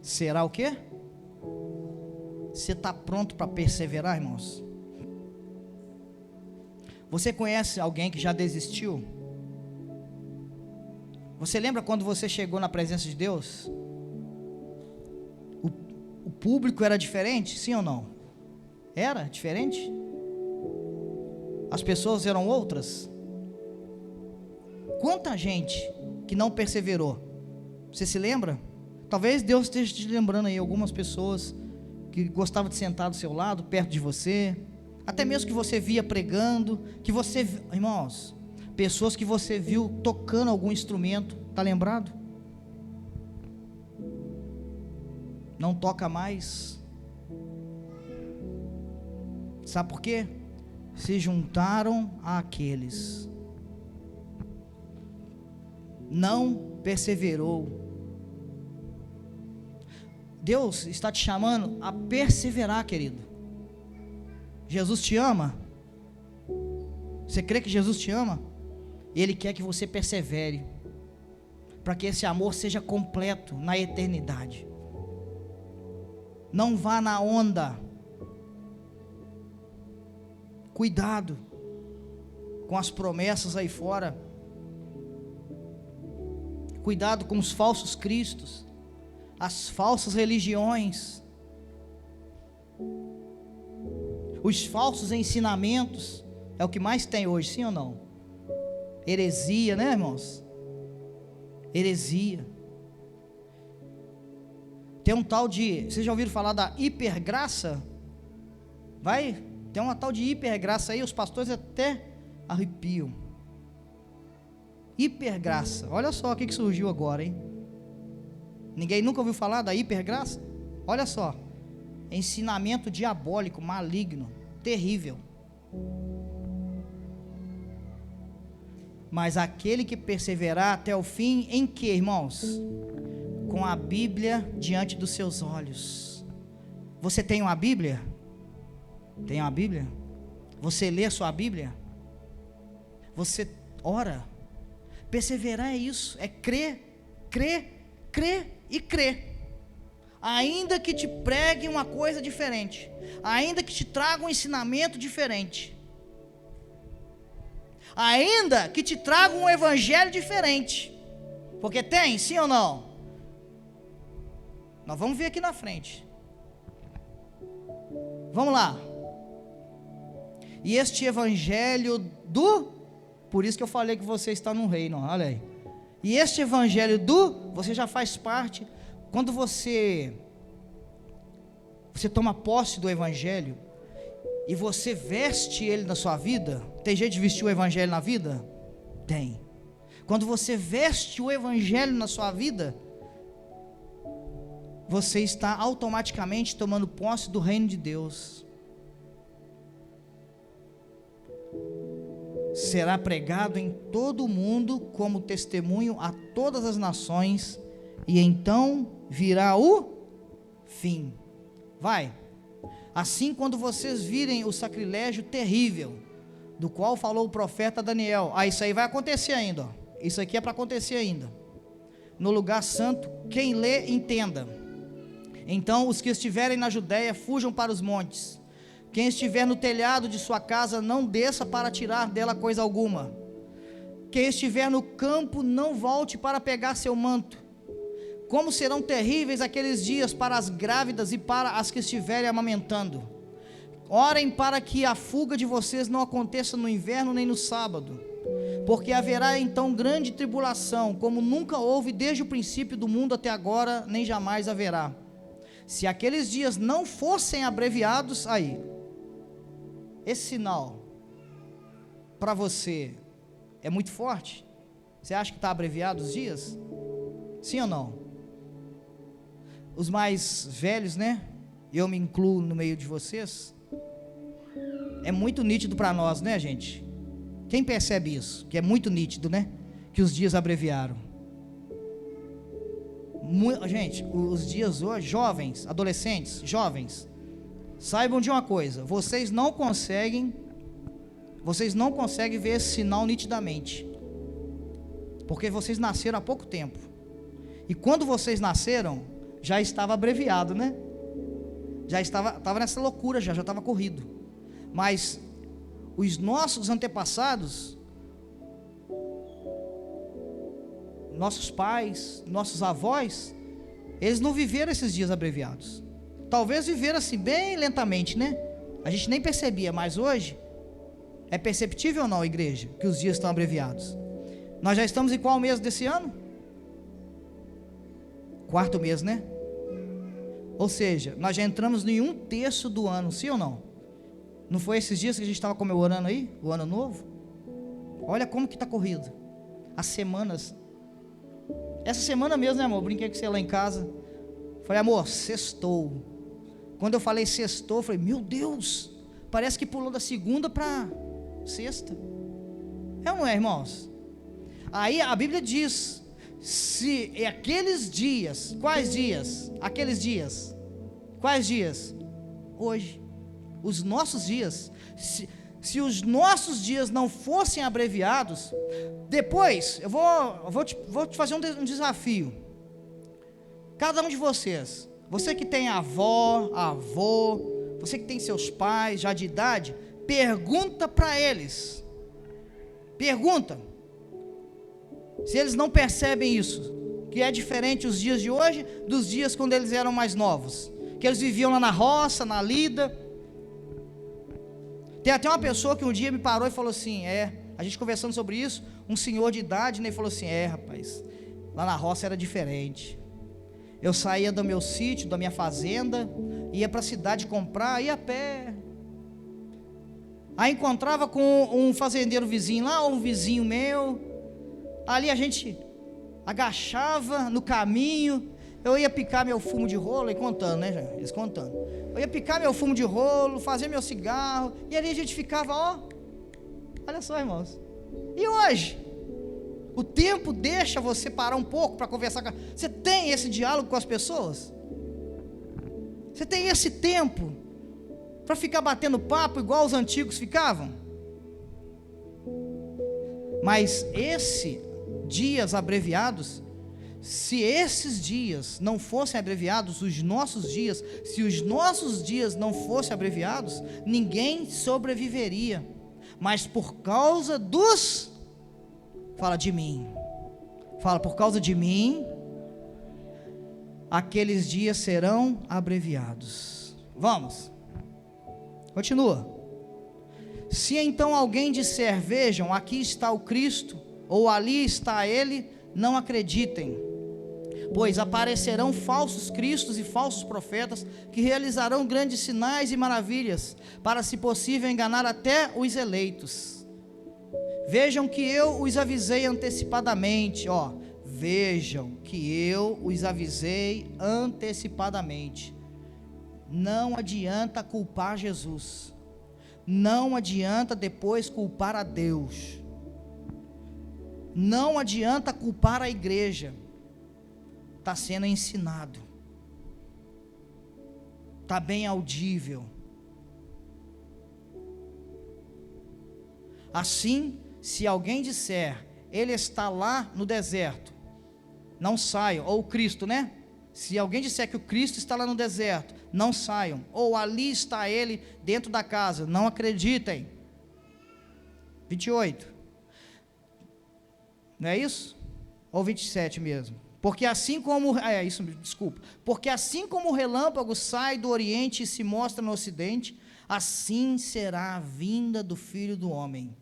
será o quê? Você está pronto para perseverar, irmãos? Você conhece alguém que já desistiu? Você lembra quando você chegou na presença de Deus? O público era diferente, sim ou não? Era diferente? As pessoas eram outras? Quanta gente que não perseverou? Você se lembra? Talvez Deus esteja te lembrando aí algumas pessoas que gostavam de sentar do seu lado, perto de você, até mesmo que você via pregando, que você, irmãos, pessoas que você viu tocando algum instrumento, está lembrado? Não toca mais. Sabe por quê? Se juntaram àqueles, não perseverou. Deus está te chamando a perseverar, querido. Jesus te ama? Você crê que Jesus te ama? Ele quer que você persevere, para que esse amor seja completo na eternidade. Não vá na onda. Cuidado com as promessas aí fora. Cuidado com os falsos cristos, as falsas religiões, os falsos ensinamentos. É o que mais tem hoje, sim ou não? Heresia, né, irmãos? Heresia. Tem um tal de, vocês já ouviram falar da hipergraça? Tem uma tal de hipergraça aí, os pastores até arrepiam. Hipergraça, olha só o que surgiu agora, hein? Ninguém nunca ouviu falar da hipergraça? Olha só, ensinamento diabólico, maligno, terrível. Mas aquele que perseverar até o fim, em que, irmãos? Com a Bíblia diante dos seus olhos. Você tem uma Bíblia? Tem uma Bíblia? Você lê a sua Bíblia? Você ora? Perseverar é isso, é crer, crer, crer e crer. Ainda que te pregue uma coisa diferente, ainda que te traga um ensinamento diferente, ainda que te traga um evangelho diferente, porque tem, sim ou não? Nós vamos ver aqui na frente. Vamos lá. E este evangelho por isso que eu falei que você está no reino, olha aí. E este evangelho você já faz parte. Quando você toma posse do evangelho e você veste ele na sua vida. Tem jeito de vestir o evangelho na vida? Tem. Quando você veste o evangelho na sua vida, você está automaticamente tomando posse do reino de Deus. Será pregado em todo o mundo como testemunho a todas as nações, e então virá o fim. Assim, quando vocês virem o sacrilégio terrível, do qual falou o profeta Daniel, isso aí vai acontecer ainda, ó. Isso aqui é para acontecer ainda, no lugar santo, quem lê, entenda. Então os que estiverem na Judéia, fujam para os montes. Quem estiver no telhado de sua casa, não desça para tirar dela coisa alguma. Quem estiver no campo, não volte para pegar seu manto. Como serão terríveis aqueles dias para as grávidas e para as que estiverem amamentando. Orem para que a fuga de vocês não aconteça no inverno nem no sábado, porque haverá então grande tribulação, como nunca houve desde o princípio do mundo até agora, nem jamais haverá. Se aqueles dias não fossem abreviados, esse sinal para você é muito forte? Você acha que está abreviado os dias? Sim ou não? Os mais velhos, né? Eu me incluo no meio de vocês. É muito nítido para nós, né, gente? Quem percebe isso? Que é muito nítido, né? Que os dias abreviaram. Gente, os dias hoje, jovens, adolescentes, jovens, saibam de uma coisa: vocês não conseguem ver esse sinal nitidamente, porque vocês nasceram há pouco tempo, e quando vocês nasceram, já estava abreviado, né? Já estava nessa loucura, já estava corrido. Mas os nossos antepassados, nossos pais, nossos avós, eles não viveram esses dias abreviados. Talvez viveram assim bem lentamente, né? A gente nem percebia, mas hoje é perceptível ou não, igreja, que os dias estão abreviados? Nós já estamos em qual mês desse ano? 4º mês, né? Ou seja, nós já entramos em 1/3 do ano, sim ou não? Não foi esses dias que a gente estava comemorando aí, o ano novo? Olha como que está corrido, as semanas. Essa semana mesmo, né, amor? Brinquei com você lá em casa. Falei, amor, sextou. Quando eu falei sextou, eu falei, meu Deus, parece que pulou da segunda para sexta. É ou não é, irmãos? Aí a Bíblia diz, se aqueles dias, quais dias? Aqueles dias, quais dias? Hoje, os nossos dias. Se os nossos dias não fossem abreviados, depois, eu vou te fazer um desafio. Cada um de vocês, você que tem avó, avô, você que tem seus pais já de idade, pergunta para eles, pergunta, se eles não percebem isso, que é diferente os dias de hoje dos dias quando eles eram mais novos, que eles viviam lá na roça, na lida. Tem até uma pessoa que um dia me parou e falou assim, a gente conversando sobre isso, um senhor de idade, né, falou assim, rapaz, lá na roça era diferente, eu saía do meu sítio, da minha fazenda, ia para a cidade comprar, ia a pé, aí encontrava com um fazendeiro vizinho lá, ou um vizinho meu, ali a gente agachava no caminho, eu ia picar meu fumo de rolo, e contando, né, eles contando, eu ia picar meu fumo de rolo, fazer meu cigarro, e ali a gente ficava, olha só, irmãos, e hoje, o tempo deixa você parar um pouco para conversar com você tem esse diálogo com as pessoas? Você tem esse tempo para ficar batendo papo igual os antigos ficavam? Mas esses dias abreviados, se esses dias não fossem abreviados, os nossos dias, se os nossos dias não fossem abreviados, ninguém sobreviveria, mas por causa fala de mim, por causa de mim, aqueles dias serão abreviados. Vamos, continua. Se então alguém disser, vejam, aqui está o Cristo, ou ali está ele, não acreditem, pois aparecerão falsos cristos e falsos profetas, que realizarão grandes sinais e maravilhas, para se possível enganar até os eleitos. Vejam que eu os avisei antecipadamente, vejam que eu os avisei antecipadamente. Não adianta culpar Jesus, não adianta depois culpar a Deus, não adianta culpar a igreja, está sendo ensinado, está bem audível. Assim, se alguém disser, ele está lá no deserto, não saiam, ou o Cristo, né? Se alguém disser que o Cristo está lá no deserto, não saiam, ou ali está ele dentro da casa, não acreditem. 28, não é isso? Ou 27 mesmo? Porque assim como, porque assim como o relâmpago sai do oriente e se mostra no ocidente, assim será a vinda do Filho do Homem.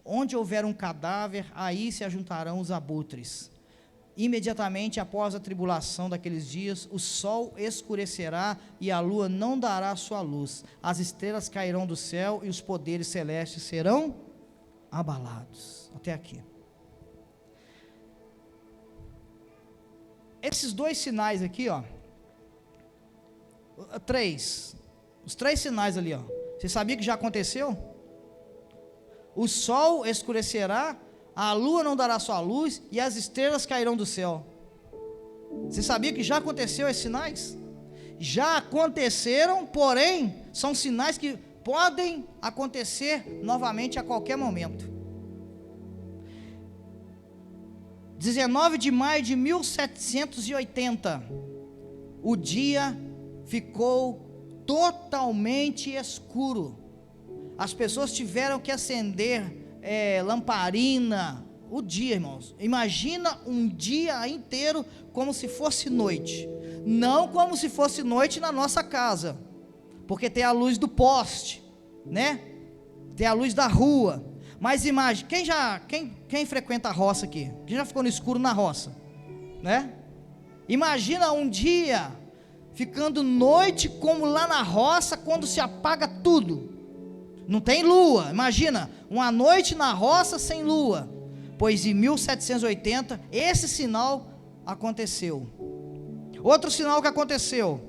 Onde houver um cadáver, aí se ajuntarão os abutres. Imediatamente após a tribulação daqueles dias, o sol escurecerá e a lua não dará sua luz. As estrelas cairão do céu e os poderes celestes serão abalados. Até aqui. Esses dois sinais aqui, os três sinais ali, você sabia que já aconteceu? O sol escurecerá, a lua não dará sua luz e as estrelas cairão do céu. Você sabia que já aconteceu esses sinais? Já aconteceram, porém, são sinais que podem acontecer novamente a qualquer momento. 19 de maio de 1780, o dia ficou totalmente escuro. As pessoas tiveram que acender lamparina, o dia, irmãos. Imagina um dia inteiro como se fosse noite. Não como se fosse noite na nossa casa, porque tem a luz do poste, né? Tem a luz da rua. Mas imagine, quem frequenta a roça aqui? Quem já ficou no escuro na roça, né? Imagina um dia ficando noite como lá na roça, quando se apaga tudo. Não tem lua, imagina, uma noite na roça sem lua. Pois em 1780, esse sinal aconteceu. Outro sinal que aconteceu,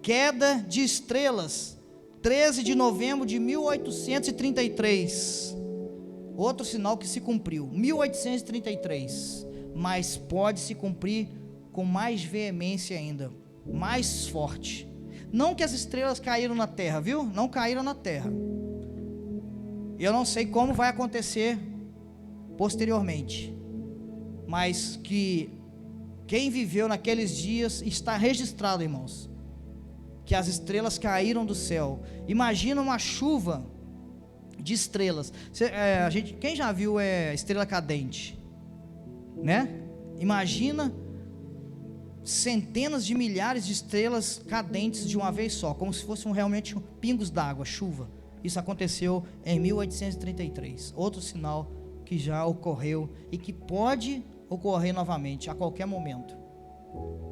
queda de estrelas, 13 de novembro de 1833. Outro sinal que se cumpriu, 1833. Mas pode se cumprir com mais veemência ainda, mais forte. Não que as estrelas caíram na terra, viu? Não caíram na terra. Eu não sei como vai acontecer posteriormente, mas que Quem viveu naqueles dias, está registrado, irmãos, que as estrelas caíram do céu. Imagina uma chuva de estrelas. Quem já viu estrela cadente, né? Imagina centenas de milhares de estrelas cadentes de uma vez só, como se fossem realmente pingos d'água, chuva. Isso aconteceu em 1833. Outro sinal que já ocorreu e que pode ocorrer novamente a qualquer momento.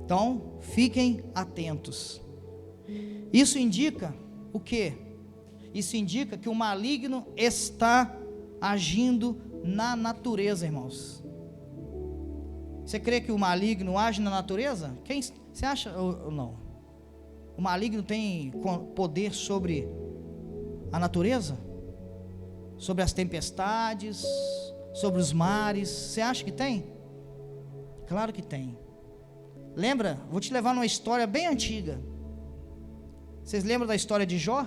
Então, fiquem atentos. Isso indica o quê? Isso indica que o maligno está agindo na natureza, irmãos. Você crê que o maligno age na natureza? Você acha ou não? O maligno tem poder sobre a natureza? Sobre as tempestades? Sobre os mares? Você acha que tem? Claro que tem. Lembra? Vou te levar numa história bem antiga. Vocês lembram da história de Jó?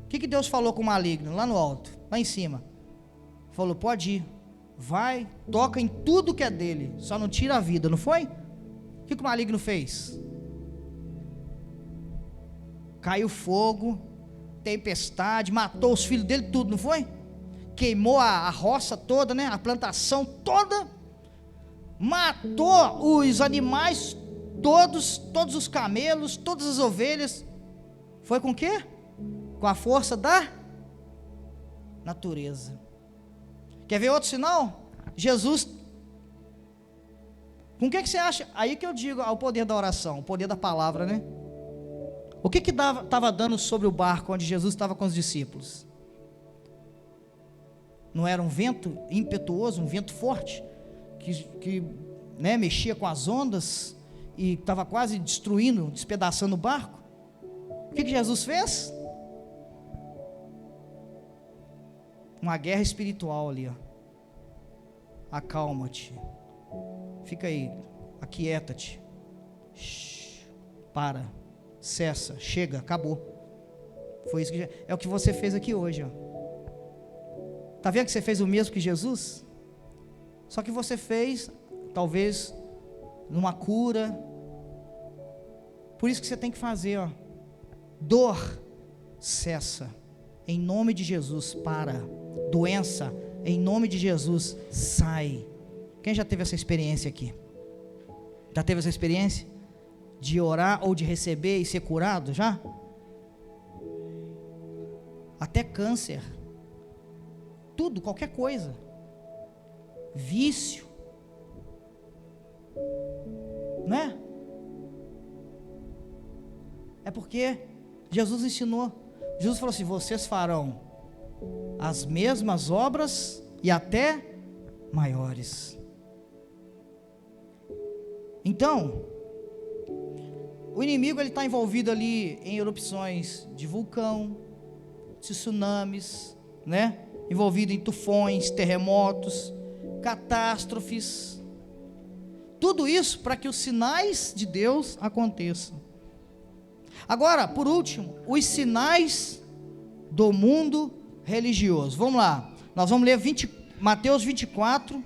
O que Deus falou com o maligno? Lá no alto, lá em cima. Falou, pode ir. Vai, toca em tudo que é dele, só não tira a vida, não foi? O que o maligno fez? Caiu fogo, tempestade, matou os filhos dele, tudo, não foi? Queimou a roça toda, né? A plantação toda, matou os animais todos os camelos, todas as ovelhas. Foi com o quê? Com a força da natureza. Quer ver outro sinal? Jesus. Com o que você acha? Aí que eu digo ao poder da oração, o poder da palavra, né? O que estava dando sobre o barco onde Jesus estava com os discípulos? Não era um vento impetuoso, um vento forte, que né, mexia com as ondas e estava quase destruindo, despedaçando o barco? O que Jesus fez? Uma guerra espiritual ali, ó. Acalma-te, fica aí, aquieta-te, para, cessa, chega, acabou. Foi isso que é o que você fez aqui hoje, ó. Tá vendo que você fez o mesmo que Jesus? Só que você fez, talvez, numa cura. Por isso que você tem que fazer, ó. Dor, cessa, em nome de Jesus, para. Doença, em nome de Jesus, sai. Quem já teve essa experiência aqui? Já teve essa experiência? De orar ou de receber e ser curado, já? Até câncer. Tudo, qualquer coisa. Vício. Né? É porque Jesus ensinou. Jesus falou assim, vocês farão as mesmas obras e até maiores. Então, o inimigo ele está envolvido ali em erupções de vulcão, de tsunamis, né? Envolvido em tufões, terremotos, catástrofes. Tudo isso para que os sinais de Deus aconteçam. Agora, por último, os sinais do mundo religioso. Vamos lá, nós vamos ler Mateus 24,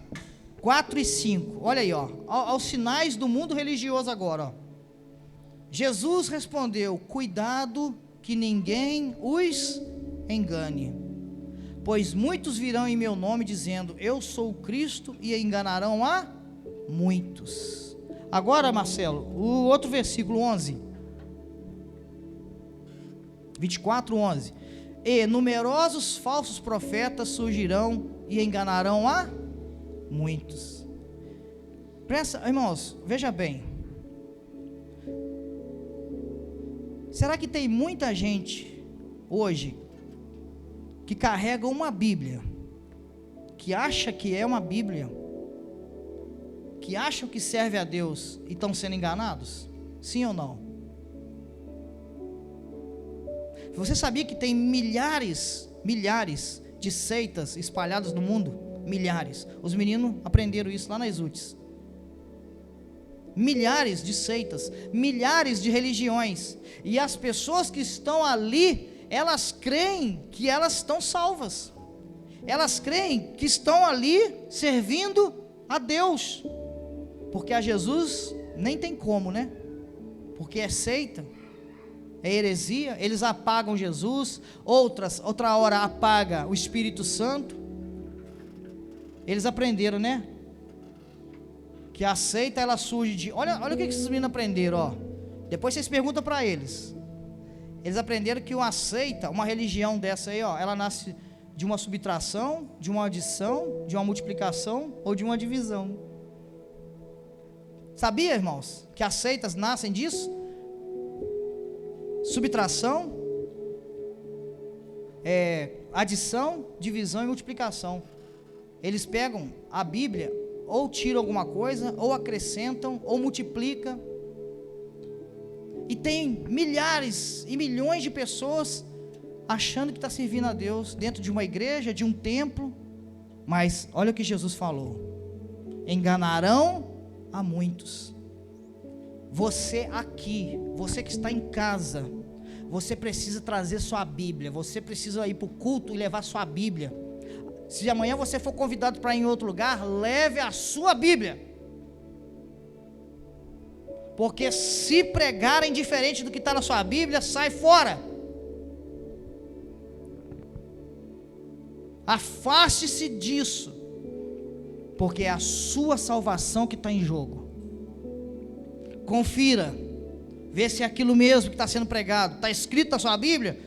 4 e 5. Olha aí, ó, aos sinais do mundo religioso agora, ó. Jesus respondeu, cuidado que ninguém os engane, pois muitos virão em meu nome dizendo, eu sou o Cristo, e enganarão a muitos. Agora, Marcelo, o outro versículo 11, 24, 11. E numerosos falsos profetas surgirão e enganarão a muitos. Presta, irmãos, veja bem. Será que tem muita gente hoje que carrega uma Bíblia, que acha que é uma Bíblia, que acham que serve a Deus e estão sendo enganados? Sim ou não? Você sabia que tem milhares de seitas espalhadas no mundo? Milhares. Os meninos aprenderam isso lá nas UTS. Milhares de seitas, milhares de religiões. E as pessoas que estão ali, elas creem que elas estão salvas. Elas creem que estão ali servindo a Deus. Porque a Jesus nem tem como, né? Porque é seita, é heresia, eles apagam Jesus, outra hora apaga o Espírito Santo. Eles aprenderam, né? Que a seita, ela surge de... Olha o que esses meninos aprenderam, ó. Depois vocês perguntam para eles. Eles aprenderam que uma seita, uma religião dessa aí, ó, ela nasce de uma subtração, de uma adição, de uma multiplicação ou de uma divisão. Sabia, irmãos, que as seitas nascem disso? Subtração, adição, divisão e multiplicação. Eles pegam a Bíblia, ou tiram alguma coisa, ou acrescentam, ou multiplicam. E tem milhares e milhões de pessoas achando que está servindo a Deus dentro de uma igreja, de um templo. Mas olha o que Jesus falou: enganarão a muitos. Você aqui, você que está em casa, você precisa trazer sua Bíblia. Você precisa ir para o culto e levar sua Bíblia. Se amanhã você for convidado para ir em outro lugar, leve a sua Bíblia. Porque se pregarem diferente do que está na sua Bíblia, sai fora. Afaste-se disso, porque é a sua salvação que está em jogo. Confira, vê se é aquilo mesmo que está sendo pregado, está escrito na sua Bíblia.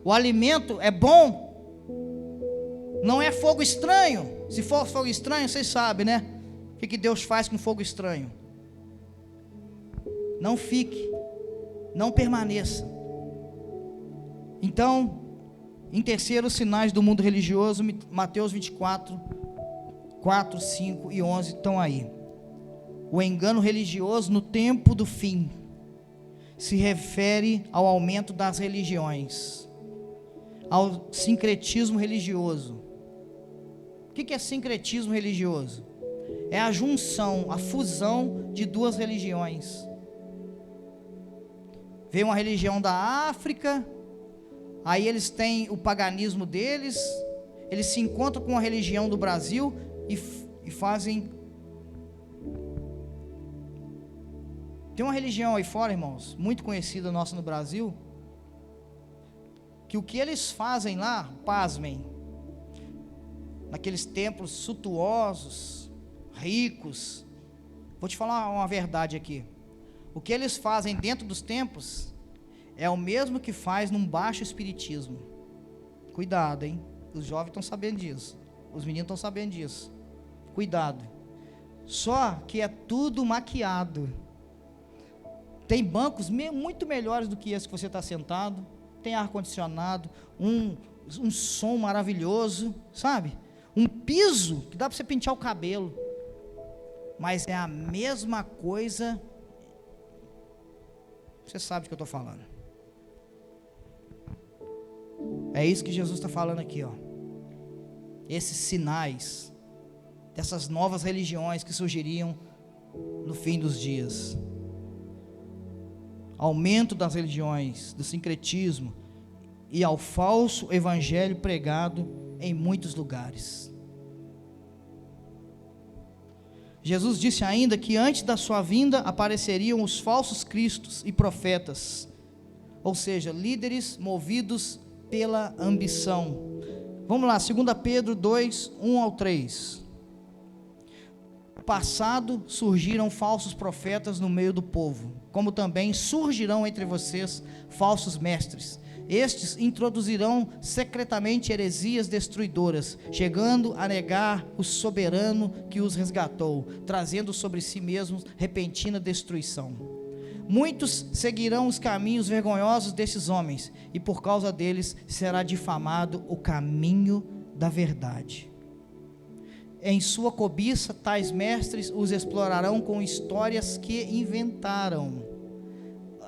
O alimento é bom, não é fogo estranho. Se for fogo estranho, vocês sabem, né? O que Deus faz com fogo estranho? Não fique, não permaneça. Então, em terceiro, os sinais do mundo religioso, Mateus 24, 4, 5 e 11 estão aí. O engano religioso no tempo do fim se refere ao aumento das religiões, ao sincretismo religioso. O que é sincretismo religioso? É a junção, a fusão de duas religiões. Veio uma religião da África, aí eles têm o paganismo deles, eles se encontram com a religião do Brasil e fazem... Tem uma religião aí fora, irmãos, muito conhecida nossa no Brasil, que o que eles fazem lá, pasmem, naqueles templos suntuosos, ricos, vou te falar uma verdade aqui. O que eles fazem dentro dos templos é o mesmo que faz num baixo espiritismo. Cuidado, hein? Os jovens estão sabendo disso. Os meninos estão sabendo disso. Cuidado. Só que é tudo maquiado. Tem bancos muito melhores do que esse que você está sentado. Tem ar-condicionado, um som maravilhoso, sabe? Um piso que dá para você pentear o cabelo. Mas é a mesma coisa. Você sabe do que eu estou falando. É isso que Jesus está falando aqui, ó. Esses sinais dessas novas religiões que surgiriam no fim dos dias. Aumento das religiões, do sincretismo e ao falso evangelho pregado em muitos lugares. Jesus disse ainda que antes da sua vinda apareceriam os falsos cristos e profetas, ou seja, líderes movidos pela ambição. Vamos lá, 2 Pedro 2, 1 ao 3. No passado surgiram falsos profetas no meio do povo, como também surgirão entre vocês falsos mestres. Estes introduzirão secretamente heresias destruidoras, chegando a negar o soberano que os resgatou, trazendo sobre si mesmos repentina destruição. Muitos seguirão os caminhos vergonhosos desses homens, e por causa deles será difamado o caminho da verdade. Em sua cobiça, tais mestres os explorarão com histórias que inventaram.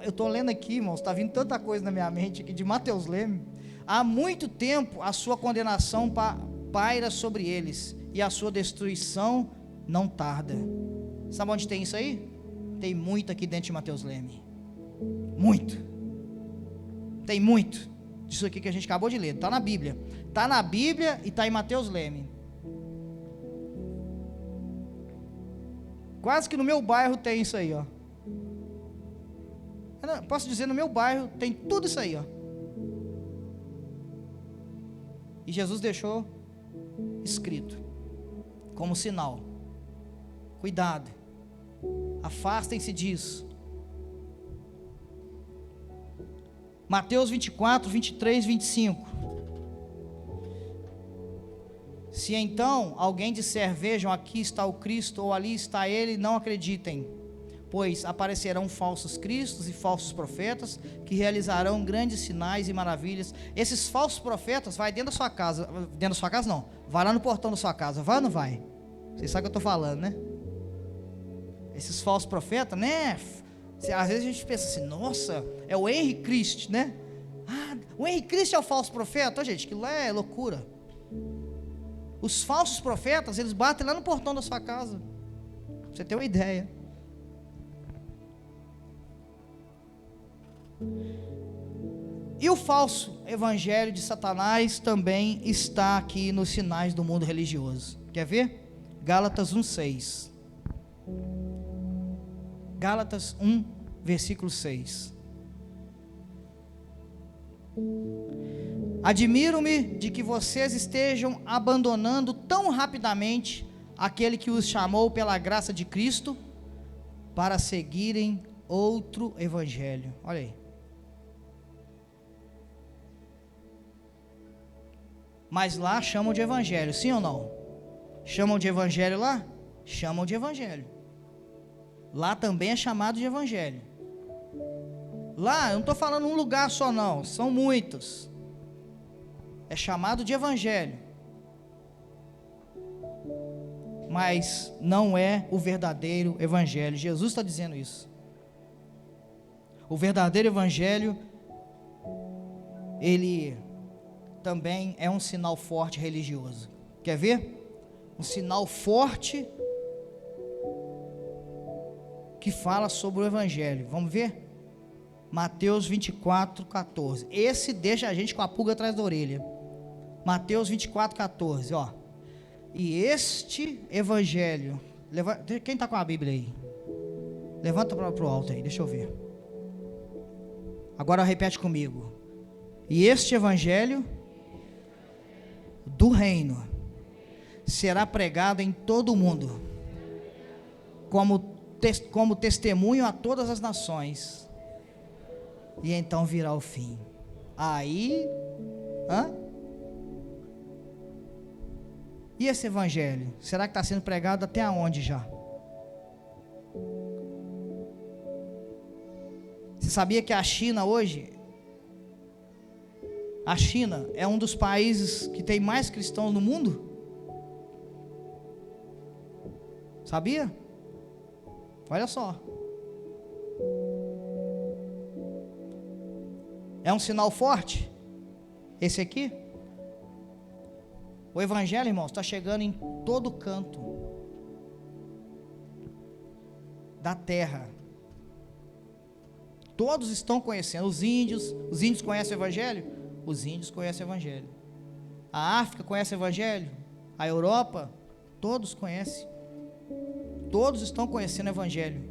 Eu estou lendo aqui, irmãos, está vindo tanta coisa na minha mente aqui de Mateus Leme. Há muito tempo a sua condenação paira sobre eles, e a sua destruição não tarda. Sabe onde tem isso aí? Tem muito aqui dentro de Mateus Leme. Muito. Tem muito disso aqui que a gente acabou de ler. Está na Bíblia. Está na Bíblia e está em Mateus Leme. Quase que no meu bairro tem isso aí, ó. Posso dizer, no meu bairro tem tudo isso aí, ó. E Jesus deixou escrito como sinal: cuidado, afastem-se disso. Mateus 24, 23, 25. Se então alguém disser, vejam, aqui está o Cristo, ou ali está ele, não acreditem, pois aparecerão falsos cristos e falsos profetas, que realizarão grandes sinais e maravilhas. Esses falsos profetas vai dentro da sua casa não, vai lá no portão da sua casa, vai ou não vai? Vocês sabem o que eu estou falando, né? Esses falsos profetas, né? Às vezes a gente pensa assim, nossa, é o Henry Christ, né? Ah, o Henry Christ é o falso profeta. Gente, aquilo lá é loucura. Os falsos profetas, eles batem lá no portão da sua casa, pra você ter uma ideia. E o falso evangelho de Satanás também está aqui nos sinais do mundo religioso. Quer ver? Gálatas 1:6. Gálatas 1, versículo 6. Admiro-me de que vocês estejam abandonando tão rapidamente aquele que os chamou pela graça de Cristo para seguirem outro evangelho. Olha aí. Mas lá chamam de evangelho, sim ou não? Chamam de evangelho lá? Chamam de evangelho. Lá também é chamado de evangelho. Lá, eu não estou falando um lugar só não, são muitos. É chamado de evangelho. Mas não é o verdadeiro evangelho. Jesus está dizendo isso. O verdadeiro evangelho, ele também é um sinal forte religioso. Quer ver? Um sinal forte que fala sobre o evangelho. Vamos ver? Mateus 24, 14. Esse deixa a gente com a pulga atrás da orelha. Mateus 24, 14, ó. E este evangelho, quem está com a Bíblia aí? Levanta para o alto aí, deixa eu ver. Agora repete comigo. E este evangelho do reino será pregado em todo o mundo, como testemunho a todas as nações, e então virá o fim. Aí, e esse evangelho, será que está sendo pregado até aonde já? Você sabia que a China hoje, a China é um dos países que tem mais cristãos no mundo? Sabia? Olha só. É um sinal forte esse aqui? O evangelho, irmãos, está chegando em todo canto da terra. Todos estão conhecendo. Os índios conhecem o evangelho? Os índios conhecem o evangelho. A África conhece o evangelho? A Europa? Todos conhecem. Todos estão conhecendo o evangelho.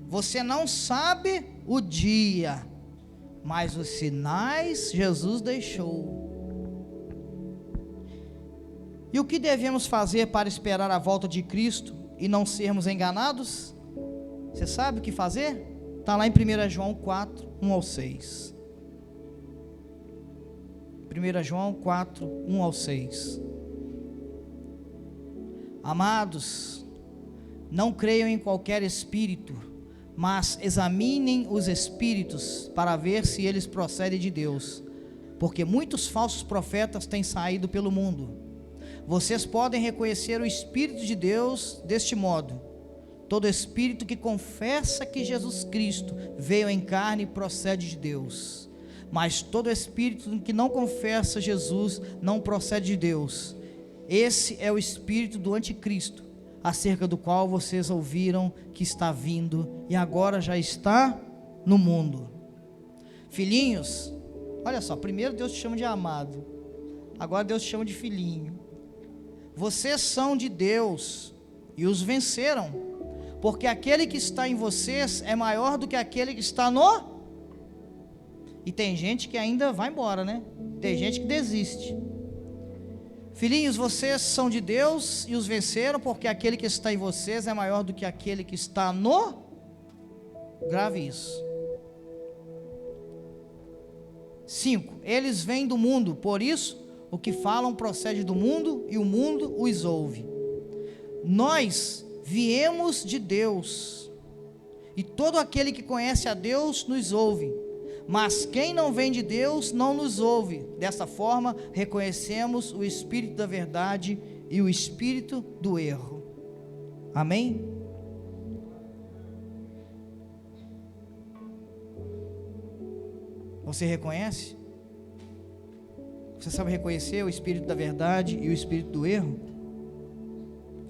Você não sabe o dia, mas os sinais Jesus deixou. E o que devemos fazer para esperar a volta de Cristo e não sermos enganados? Você sabe o que fazer? Está lá em 1 João 4, 1 ao 6. 1 João 4, 1 ao 6. Amados, não creiam em qualquer espírito, mas examinem os espíritos para ver se eles procedem de Deus, porque muitos falsos profetas têm saído pelo mundo. Vocês podem reconhecer o Espírito de Deus deste modo: todo espírito que confessa que Jesus Cristo veio em carne procede de Deus, mas todo espírito que não confessa Jesus não procede de Deus. Esse é o espírito do anticristo, acerca do qual vocês ouviram que está vindo e agora já está no mundo. Filhinhos, olha só, primeiro Deus te chama de amado, agora Deus te chama de filhinho. Vocês são de Deus, e os venceram, porque aquele que está em vocês é maior do que aquele que está no... E tem gente que ainda vai embora, né? Tem gente que desiste. Filhinhos, vocês são de Deus e os venceram, porque aquele que está em vocês é maior do que aquele que está no... Grave isso. 5. Eles vêm do mundo, por isso o que falam procede do mundo e o mundo os ouve. Nós viemos de Deus, e todo aquele que conhece a Deus nos ouve, mas quem não vem de Deus não nos ouve. Dessa forma reconhecemos o espírito da verdade e o espírito do erro. Amém? Você reconhece? Você sabe reconhecer o espírito da verdade e o espírito do erro?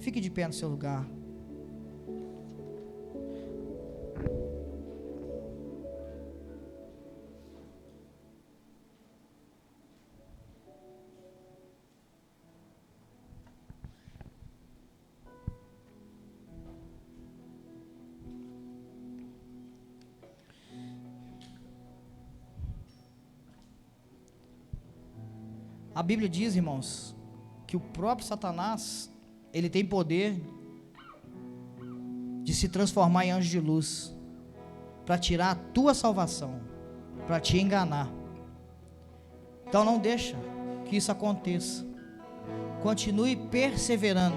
Fique de pé no seu lugar. A Bíblia diz, irmãos, que o próprio Satanás, ele tem poder de se transformar em anjo de luz, para tirar a tua salvação, para te enganar. Então não deixa que isso aconteça. Continue perseverando.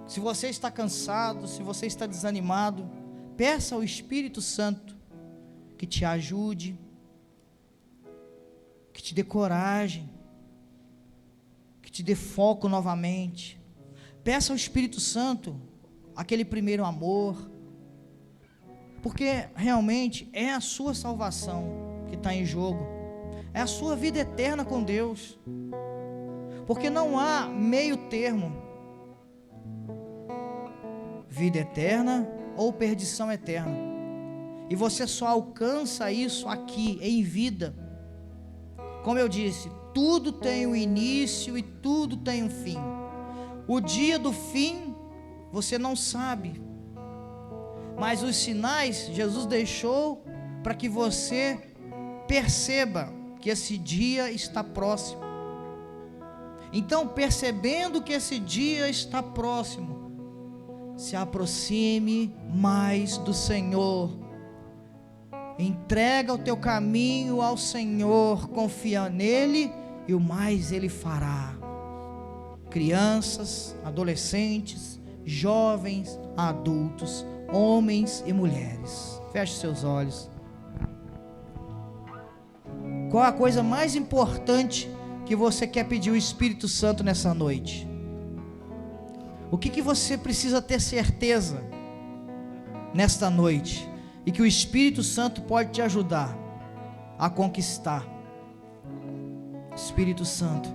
Se você está cansado, se você está desanimado, peça ao Espírito Santo que te ajude, que te dê coragem, que te dê foco novamente. Peça ao Espírito Santo aquele primeiro amor, porque realmente é a sua salvação que está em jogo, é a sua vida eterna com Deus, porque não há meio termo, vida eterna ou perdição eterna, e você só alcança isso aqui em vida. Como eu disse, tudo tem um início e tudo tem um fim. O dia do fim você não sabe, mas os sinais Jesus deixou para que você perceba que esse dia está próximo. Então, percebendo que esse dia está próximo, se aproxime mais do Senhor. Entrega o teu caminho ao Senhor, confia nele e o mais ele fará. Crianças, adolescentes, jovens, adultos, homens e mulheres, feche seus olhos. Qual a coisa mais importante que você quer pedir ao Espírito Santo nessa noite? O que você precisa ter certeza nesta noite e que o Espírito Santo pode te ajudar a conquistar? Espírito Santo,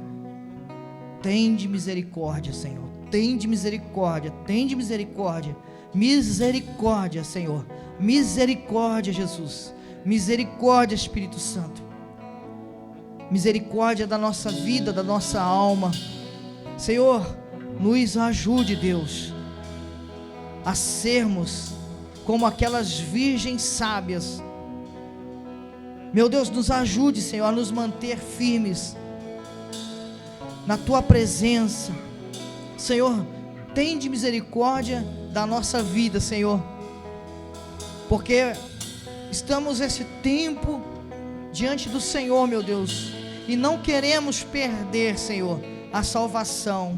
tende misericórdia, Senhor, tende misericórdia, tende misericórdia, misericórdia, Senhor, misericórdia, Jesus, misericórdia, Espírito Santo, misericórdia da nossa vida, da nossa alma. Senhor, nos ajude, Deus, a sermos como aquelas virgens sábias. Meu Deus, nos ajude, Senhor, a nos manter firmes na Tua presença. Senhor, tende misericórdia da nossa vida, Senhor, porque estamos esse tempo diante do Senhor, meu Deus, e não queremos perder, Senhor, a salvação.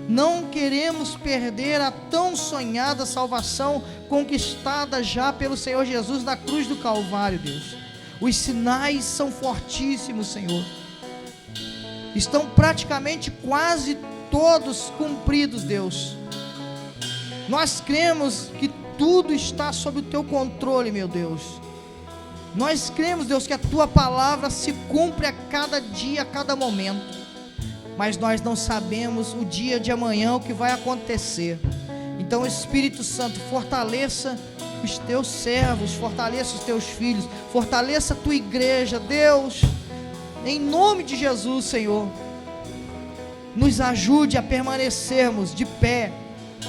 Não queremos perder a tão sonhada salvação conquistada já pelo Senhor Jesus na cruz do Calvário, Deus. Os sinais são fortíssimos, Senhor. Estão praticamente quase todos cumpridos, Deus. Nós cremos que tudo está sob o Teu controle, meu Deus. Nós cremos, Deus, que a Tua palavra se cumpre a cada dia, a cada momento. Mas nós não sabemos o dia de amanhã, o que vai acontecer. Então, Espírito Santo, fortaleça os Teus servos, fortaleça os Teus filhos, fortaleça a Tua igreja, Deus, em nome de Jesus, Senhor. Nos ajude a permanecermos de pé,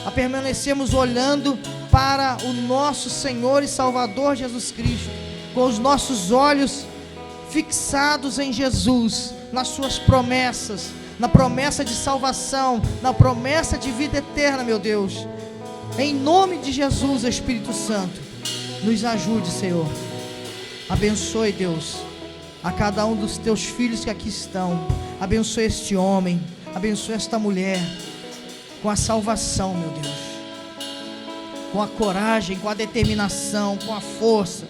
a permanecermos olhando para o nosso Senhor e Salvador Jesus Cristo, com os nossos olhos fixados em Jesus, nas suas promessas, na promessa de salvação, na promessa de vida eterna, meu Deus. Em nome de Jesus, Espírito Santo, nos ajude, Senhor. Abençoe, Deus, a cada um dos teus filhos que aqui estão. Abençoe este homem, abençoe esta mulher, com a salvação, meu Deus, com a coragem, com a determinação, com a força,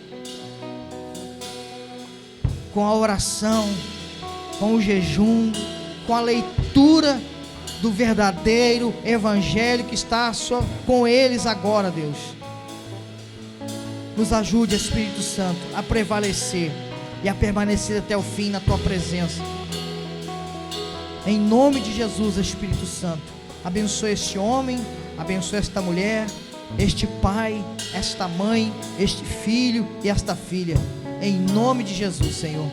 com a oração, com o jejum, com a leitura do verdadeiro evangelho que está com eles agora, Deus. Nos ajude, Espírito Santo, a prevalecer e a permanecer até o fim na tua presença. Em nome de Jesus, Espírito Santo, abençoe este homem, abençoe esta mulher, este pai, esta mãe, este filho e esta filha, em nome de Jesus, Senhor.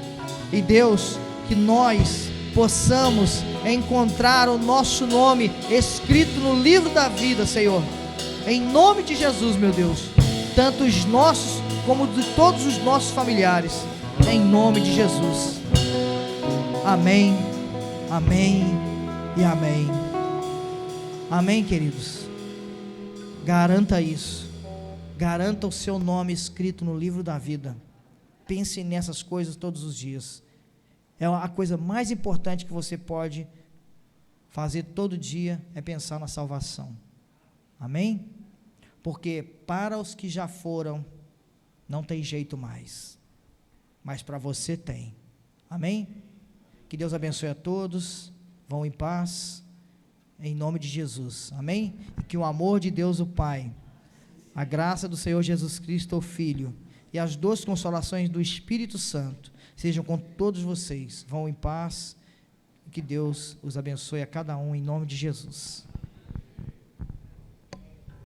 E Deus, que nós possamos encontrar o nosso nome escrito no livro da vida, Senhor, em nome de Jesus, meu Deus, tanto os nossos como de todos os nossos familiares, em nome de Jesus. Amém, amém e amém. Amém, queridos. Garanta isso, garanta o seu nome escrito no livro da vida. Pense nessas coisas todos os dias. É a coisa mais importante que você pode fazer todo dia, é pensar na salvação. Amém? Porque para os que já foram, não tem jeito mais, mas para você tem. Amém? Que Deus abençoe a todos, vão em paz, em nome de Jesus. Amém? E que o amor de Deus o Pai, a graça do Senhor Jesus Cristo o Filho, e as doces consolações do Espírito Santo sejam com todos vocês. Vão em paz, e que Deus os abençoe a cada um, em nome de Jesus.